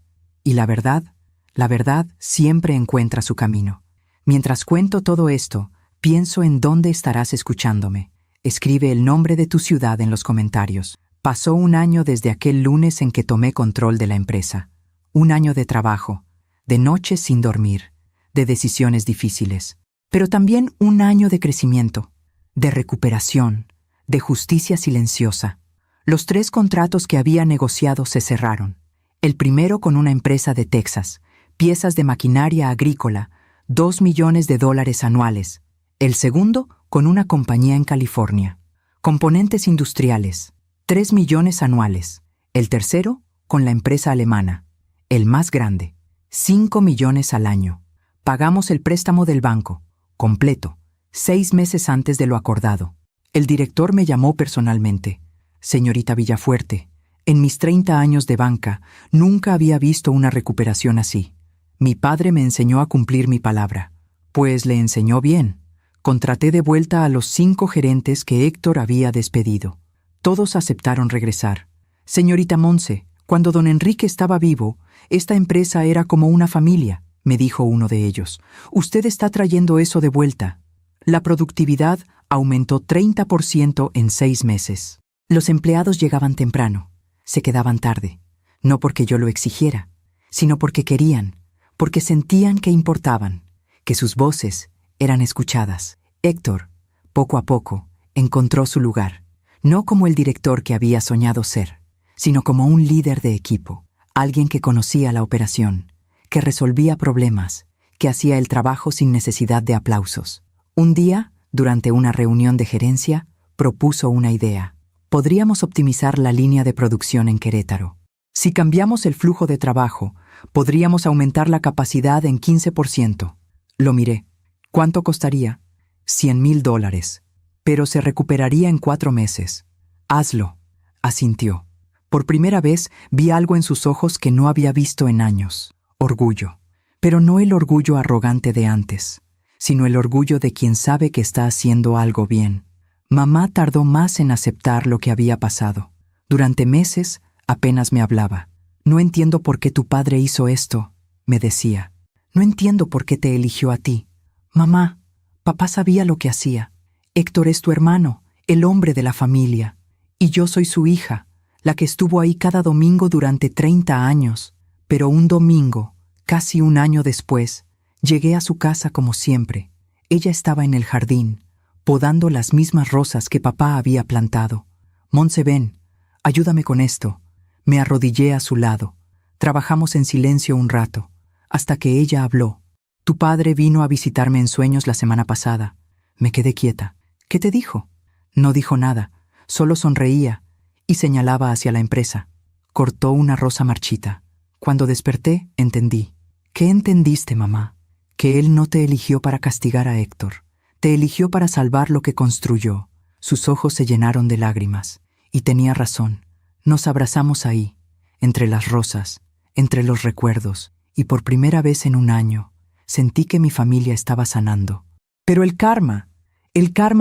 Y la verdad siempre encuentra su camino. Mientras cuento todo esto, pienso en dónde estarás escuchándome. Escribe el nombre de tu ciudad en los comentarios. Pasó 1 año desde aquel lunes en que tomé control de la empresa. 1 año de trabajo, de noches sin dormir, de decisiones difíciles, pero también 1 año de crecimiento, de recuperación, de justicia silenciosa. Los 3 contratos que había negociado se cerraron. El primero con una empresa de Texas, piezas de maquinaria agrícola, $2 millones anuales. El segundo con una compañía en California. Componentes industriales, 3 millones anuales. El tercero con la empresa alemana, el más grande, 5 millones al año. Pagamos el préstamo del banco, completo, 6 meses antes de lo acordado. El director me llamó personalmente. Señorita Villafuerte, en mis 30 años de banca, nunca había visto una recuperación así. Mi padre me enseñó a cumplir mi palabra. Pues le enseñó bien. Contraté de vuelta a los 5 gerentes que Héctor había despedido. Todos aceptaron regresar. Señorita Montse, cuando don Enrique estaba vivo, esta empresa era como una familia, me dijo uno de ellos. Usted está trayendo eso de vuelta. La productividad aumentó 30% en 6 meses. Los empleados llegaban temprano, se quedaban tarde, no porque yo lo exigiera, sino porque querían, porque sentían que importaban, que sus voces eran escuchadas. Héctor, poco a poco, encontró su lugar, no como el director que había soñado ser, sino como un líder de equipo, alguien que conocía la operación, que resolvía problemas, que hacía el trabajo sin necesidad de aplausos. Un día, durante una reunión de gerencia, propuso una idea. Podríamos optimizar la línea de producción en Querétaro. Si cambiamos el flujo de trabajo, podríamos aumentar la capacidad en 15%. Lo miré. ¿Cuánto costaría? $100,000. Pero se recuperaría en 4 meses. Hazlo, asintió. Por primera vez vi algo en sus ojos que no había visto en años. Orgullo. Pero no el orgullo arrogante de antes, sino el orgullo de quien sabe que está haciendo algo bien. Mamá tardó más en aceptar lo que había pasado. Durante meses apenas me hablaba. No entiendo por qué tu padre hizo esto, me decía. No entiendo por qué te eligió a ti. Mamá, papá sabía lo que hacía. Héctor es tu hermano, el hombre de la familia. Y yo soy su hija, la que estuvo ahí cada domingo durante 30 años. Pero un domingo, casi 1 año después, llegué a su casa como siempre. Ella estaba en el jardín, podando las mismas rosas que papá había plantado. Montse, ven, ayúdame con esto. Me arrodillé a su lado. Trabajamos en silencio un rato, hasta que ella habló. Tu padre vino a visitarme en sueños la semana pasada. Me quedé quieta. ¿Qué te dijo? No dijo nada, solo sonreía y señalaba hacia la empresa. Cortó una rosa marchita. Cuando desperté, entendí. ¿Qué entendiste, mamá? Que él no te eligió para castigar a Héctor. Te eligió para salvar lo que construyó. Sus ojos se llenaron de lágrimas. Y tenía razón. Nos abrazamos ahí, entre las rosas, entre los recuerdos, y por primera vez en 1 año, sentí que mi familia estaba sanando. Pero el karma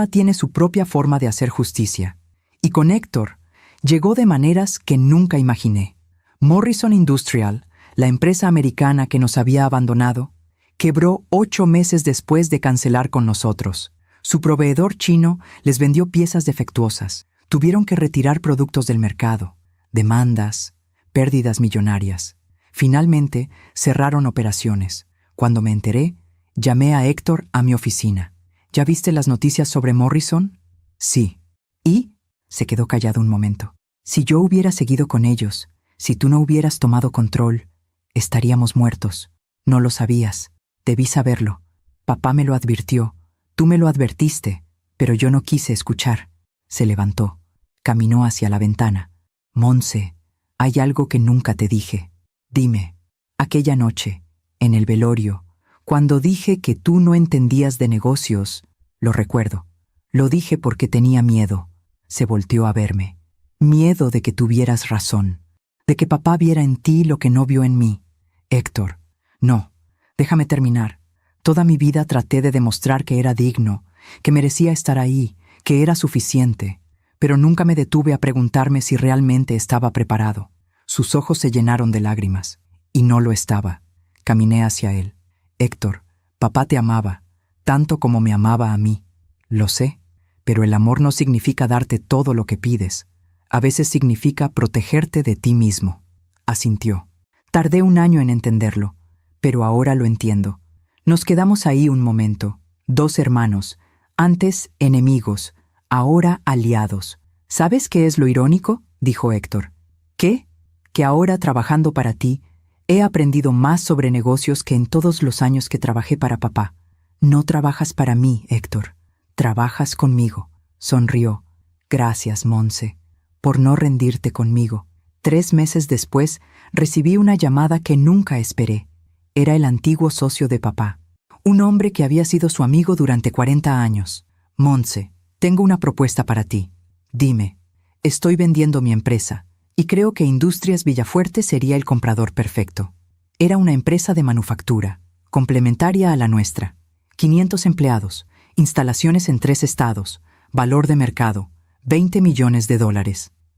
tiene su propia forma de hacer justicia. Y con Héctor, llegó de maneras que nunca imaginé. Morrison Industrial, la empresa americana que nos había abandonado, quebró 8 meses después de cancelar con nosotros. Su proveedor chino les vendió piezas defectuosas. Tuvieron que retirar productos del mercado. Demandas, pérdidas millonarias. Finalmente, cerraron operaciones. Cuando me enteré, llamé a Héctor a mi oficina. ¿Ya viste las noticias sobre Morrison? Sí. ¿Y? Se quedó callado un momento. Si yo hubiera seguido con ellos, si tú no hubieras tomado control, estaríamos muertos. No lo sabías. Debí saberlo. Papá me lo advirtió. Tú me lo advertiste, pero yo no quise escuchar. Se levantó. Caminó hacia la ventana. Monse, hay algo que nunca te dije. Dime, aquella noche, en el velorio, cuando dije que tú no entendías de negocios, lo recuerdo. Lo dije porque tenía miedo. Se volteó a verme. Miedo de que tuvieras razón, de que papá viera en ti lo que no vio en mí. Héctor, no, déjame terminar. Toda mi vida traté de demostrar que era digno, que merecía estar ahí, que era suficiente, pero nunca me detuve a preguntarme si realmente estaba preparado. Sus ojos se llenaron de lágrimas, y no lo estaba. Caminé hacia él. Héctor, papá te amaba, tanto como me amaba a mí. Lo sé, pero el amor no significa darte todo lo que pides. A veces significa protegerte de ti mismo. Asintió. Tardé 1 año en entenderlo, pero ahora lo entiendo. Nos quedamos ahí un momento, 2 hermanos, antes enemigos, ahora aliados. ¿Sabes qué es lo irónico?, dijo Héctor. ¿Qué? Que ahora, trabajando para ti, he aprendido más sobre negocios que en todos los años que trabajé para papá. No trabajas para mí, Héctor. Trabajas conmigo. Sonrió. Gracias, Monse, por no rendirte conmigo. 3 meses después, recibí una llamada que nunca esperé. Era el antiguo socio de papá, un hombre que había sido su amigo durante 40 años. Monse, tengo una propuesta para ti. Dime, estoy vendiendo mi empresa, y creo que Industrias Villafuerte sería el comprador perfecto. Era una empresa de manufactura, complementaria a la nuestra. 500 empleados, instalaciones en 3 estados, valor de mercado, $20 millones.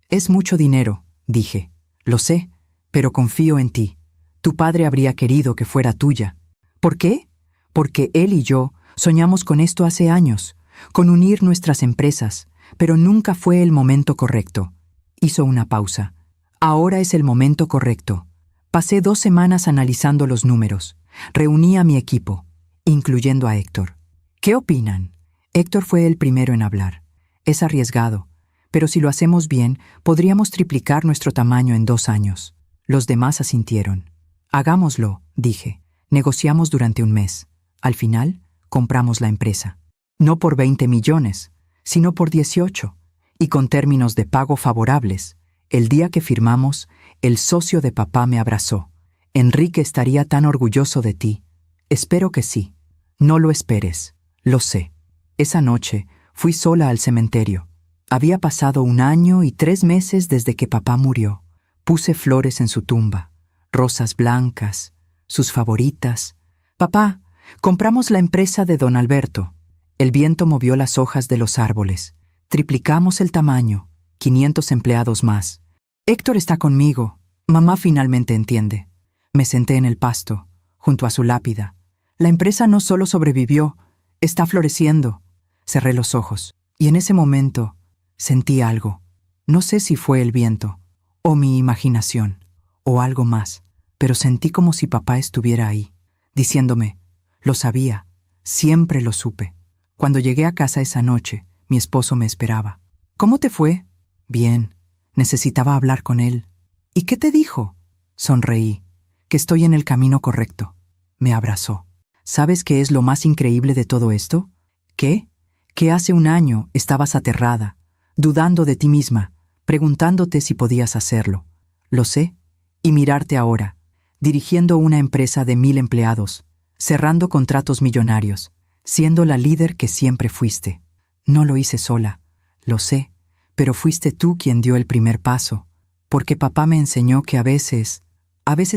Es mucho dinero, dije. Lo sé, pero confío en ti. Tu padre habría querido que fuera tuya. ¿Por qué? Porque él y yo soñamos con esto hace años, con unir nuestras empresas, pero nunca fue el momento correcto. Hizo una pausa. Ahora es el momento correcto. Pasé 2 semanas analizando los números. Reuní a mi equipo, incluyendo a Héctor. ¿Qué opinan? Héctor fue el primero en hablar. Es arriesgado, pero si lo hacemos bien, podríamos triplicar nuestro tamaño en 2 años. Los demás asintieron. Hagámoslo, dije. Negociamos durante 1 mes. Al final, compramos la empresa. No por 20 millones, sino por 18, y con términos de pago favorables. El día que firmamos, el socio de papá me abrazó. Enrique estaría tan orgulloso de ti. Espero que sí. No lo esperes. Lo sé. Esa noche fui sola al cementerio. Había pasado 1 año y 3 meses desde que papá murió. Puse flores en su tumba, rosas blancas, sus favoritas. Papá, compramos la empresa de don Alberto. El viento movió las hojas de los árboles. Triplicamos el tamaño, 500 empleados más. Héctor está conmigo. Mamá finalmente entiende. Me senté en el pasto, junto a su lápida. La empresa no solo sobrevivió, está floreciendo. Cerré los ojos, y en ese momento sentí algo. No sé si fue el viento, o mi imaginación, o algo más, pero sentí como si papá estuviera ahí, diciéndome, lo sabía, siempre lo supe. Cuando llegué a casa esa noche, mi esposo me esperaba. ¿Cómo te fue? Bien, necesitaba hablar con él. ¿Y qué te dijo? Sonreí, que estoy en el camino correcto. Me abrazó. ¿Sabes qué es lo más increíble de todo esto? ¿Qué? Que hace 1 año estabas aterrada, dudando de ti misma, preguntándote si podías hacerlo. Lo sé. Y mirarte ahora, dirigiendo una empresa de 1000 empleados, cerrando contratos millonarios, siendo la líder que siempre fuiste. No lo hice sola, lo sé, pero fuiste tú quien dio el primer paso, porque papá me enseñó que a veces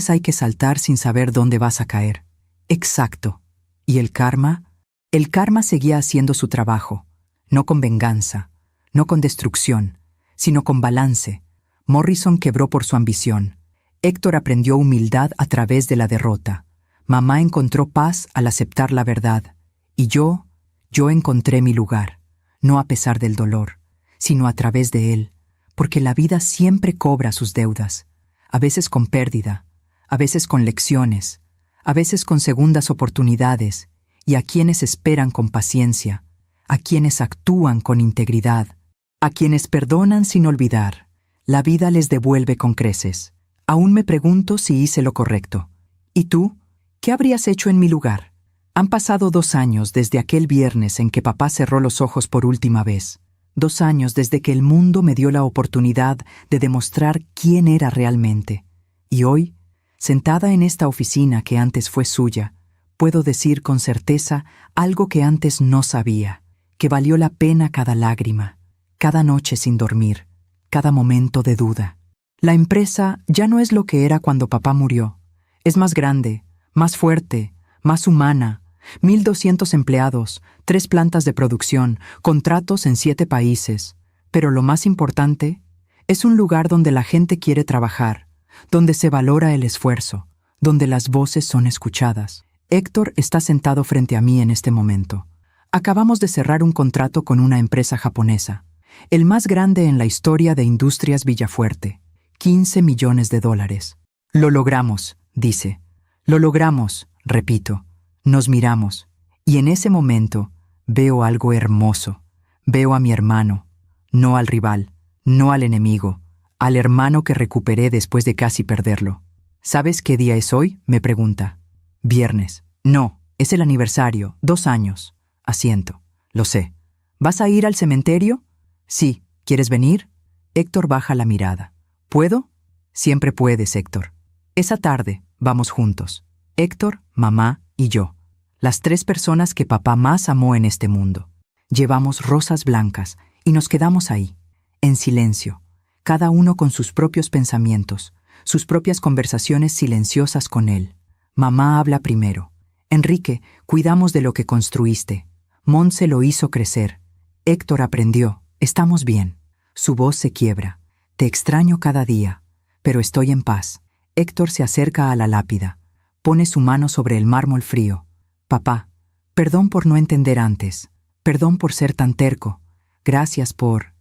hay que saltar sin saber dónde vas a caer. Exacto. ¿Y el karma? El karma seguía haciendo su trabajo, no con venganza, no con destrucción, sino con balance. Morrison quebró por su ambición. Héctor aprendió humildad a través de la derrota. Mamá encontró paz al aceptar la verdad. Y yo encontré mi lugar, no a pesar del dolor, sino a través de él, porque la vida siempre cobra sus deudas, a veces con pérdida, a veces con lecciones, a veces con segundas oportunidades, y a quienes esperan con paciencia, a quienes actúan con integridad, a quienes perdonan sin olvidar, la vida les devuelve con creces. Aún me pregunto si hice lo correcto. ¿Y tú? ¿Qué habrías hecho en mi lugar? Han pasado 2 años desde aquel viernes en que papá cerró los ojos por última vez. 2 años desde que el mundo me dio la oportunidad de demostrar quién era realmente. Y hoy, sentada en esta oficina que antes fue suya, puedo decir con certeza algo que antes no sabía, que valió la pena cada lágrima, cada noche sin dormir, cada momento de duda. La empresa ya no es lo que era cuando papá murió. Es más grande, más fuerte, más humana. 1,200 empleados, 3 plantas de producción, contratos en 7 países. Pero lo más importante, es un lugar donde la gente quiere trabajar, donde se valora el esfuerzo, donde las voces son escuchadas. Héctor está sentado frente a mí en este momento. Acabamos de cerrar un contrato con una empresa japonesa, el más grande en la historia de Industrias Villafuerte. $15 millones. Lo logramos, dice. Lo logramos, repito. Nos miramos, y en ese momento veo algo hermoso. Veo a mi hermano, no al rival, no al enemigo, al hermano que recuperé después de casi perderlo. ¿Sabes qué día es hoy?, me pregunta. Viernes. No, es el aniversario, 2 años. Asiento. Lo sé. ¿Vas a ir al cementerio? Sí. ¿Quieres venir? Héctor baja la mirada. ¿Puedo? Siempre puedes, Héctor. Esa tarde vamos juntos. Héctor, mamá y yo. Las 3 personas que papá más amó en este mundo. Llevamos rosas blancas y nos quedamos ahí, en silencio, cada uno con sus propios pensamientos, sus propias conversaciones silenciosas con él. Mamá habla primero. Enrique, cuidamos de lo que construiste. Montse lo hizo crecer. Héctor aprendió. Estamos bien. Su voz se quiebra. Te extraño cada día, pero estoy en paz. Héctor se acerca a la lápida. Pone su mano sobre el mármol frío. Papá, perdón por no entender antes. Perdón por ser tan terco. Gracias por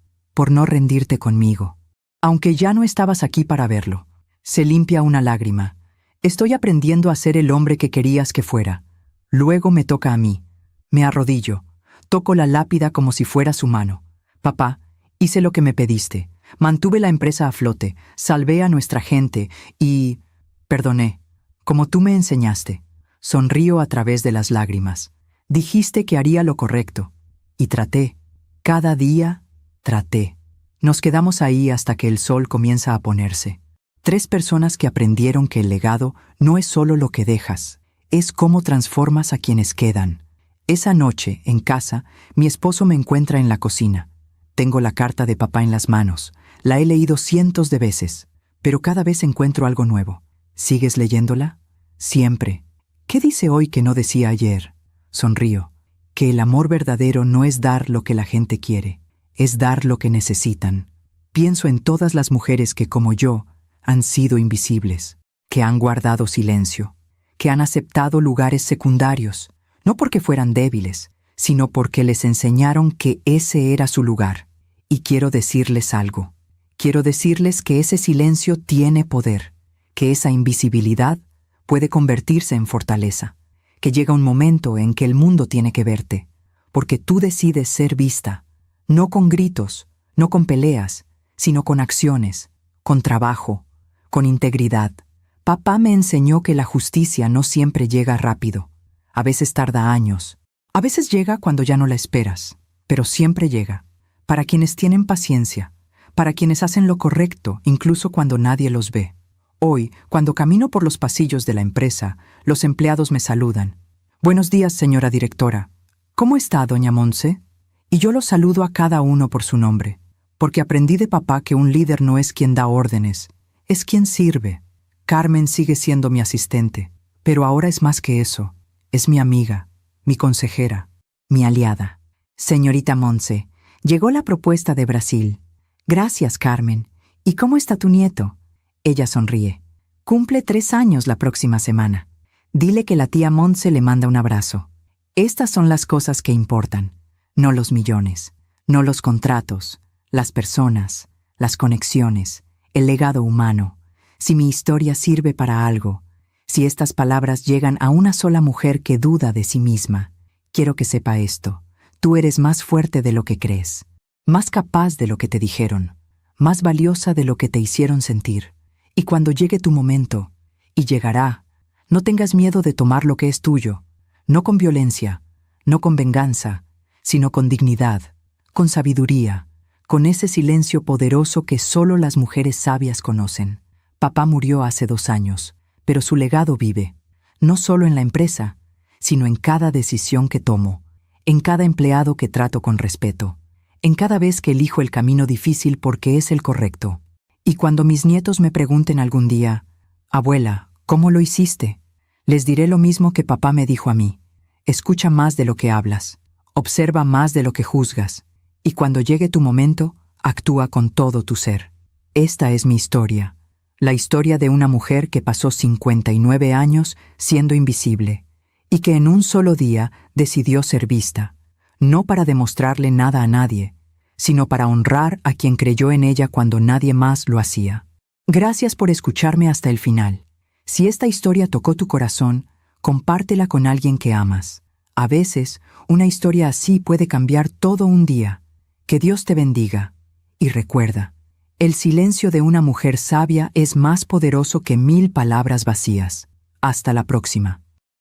no rendirte conmigo. Aunque ya no estabas aquí para verlo. Se limpia una lágrima. Estoy aprendiendo a ser el hombre que querías que fuera. Luego me toca a mí. Me arrodillo. Toco la lápida como si fuera su mano. Papá, hice lo que me pediste. Mantuve la empresa a flote, salvé a nuestra gente y perdoné, como tú me enseñaste. Sonrío a través de las lágrimas. Dijiste que haría lo correcto. Y traté. Cada día, traté. Nos quedamos ahí hasta que el sol comienza a ponerse. 3 personas que aprendieron que el legado no es solo lo que dejas, es cómo transformas a quienes quedan. Esa noche, en casa, mi esposo me encuentra en la cocina. Tengo la carta de papá en las manos. La he leído cientos de veces, pero cada vez encuentro algo nuevo. ¿Sigues leyéndola? Siempre. ¿Qué dice hoy que no decía ayer? Sonrío. Que el amor verdadero no es dar lo que la gente quiere, es dar lo que necesitan. Pienso en todas las mujeres que, como yo, han sido invisibles, que han guardado silencio, que han aceptado lugares secundarios, no porque fueran débiles, sino porque les enseñaron que ese era su lugar. Y quiero decirles algo. Quiero decirles que ese silencio tiene poder, que esa invisibilidad puede convertirse en fortaleza, que llega un momento en que el mundo tiene que verte, porque tú decides ser vista, no con gritos, no con peleas, sino con acciones, con trabajo, con integridad. Papá me enseñó que la justicia no siempre llega rápido, a veces tarda años, a veces llega cuando ya no la esperas, pero siempre llega, para quienes tienen paciencia, para quienes hacen lo correcto incluso cuando nadie los ve. Hoy, cuando camino por los pasillos de la empresa, los empleados me saludan. Buenos días, señora directora. ¿Cómo está, doña Montse? Y yo los saludo a cada uno por su nombre, porque aprendí de papá que un líder no es quien da órdenes, es quien sirve. Carmen sigue siendo mi asistente, pero ahora es más que eso. Es mi amiga, mi consejera, mi aliada. Señorita Monse, llegó la propuesta de Brasil. Gracias, Carmen. ¿Y cómo está tu nieto? Ella sonríe. Cumple 3 años la próxima semana. Dile que la tía Monse le manda un abrazo. Estas son las cosas que importan, no los millones, no los contratos, las personas, las conexiones, el legado humano. Si mi historia sirve para algo, si estas palabras llegan a una sola mujer que duda de sí misma, quiero que sepa esto: tú eres más fuerte de lo que crees, más capaz de lo que te dijeron, más valiosa de lo que te hicieron sentir. Y cuando llegue tu momento, y llegará, no tengas miedo de tomar lo que es tuyo, no con violencia, no con venganza, sino con dignidad, con sabiduría, con ese silencio poderoso que solo las mujeres sabias conocen. Papá murió hace 2 años, pero su legado vive, no solo en la empresa, sino en cada decisión que tomo, en cada empleado que trato con respeto, en cada vez que elijo el camino difícil porque es el correcto. Y cuando mis nietos me pregunten algún día, abuela, ¿cómo lo hiciste?, les diré lo mismo que papá me dijo a mí: escucha más de lo que hablas, observa más de lo que juzgas, y cuando llegue tu momento, actúa con todo tu ser. Esta es mi historia, la historia de una mujer que pasó 59 años siendo invisible, y que en un solo día decidió ser vista, no para demostrarle nada a nadie, sino para honrar a quien creyó en ella cuando nadie más lo hacía. Gracias por escucharme hasta el final. Si esta historia tocó tu corazón, compártela con alguien que amas. A veces, una historia así puede cambiar todo un día. Que Dios te bendiga. Y recuerda, el silencio de una mujer sabia es más poderoso que 1000 palabras vacías. Hasta la próxima.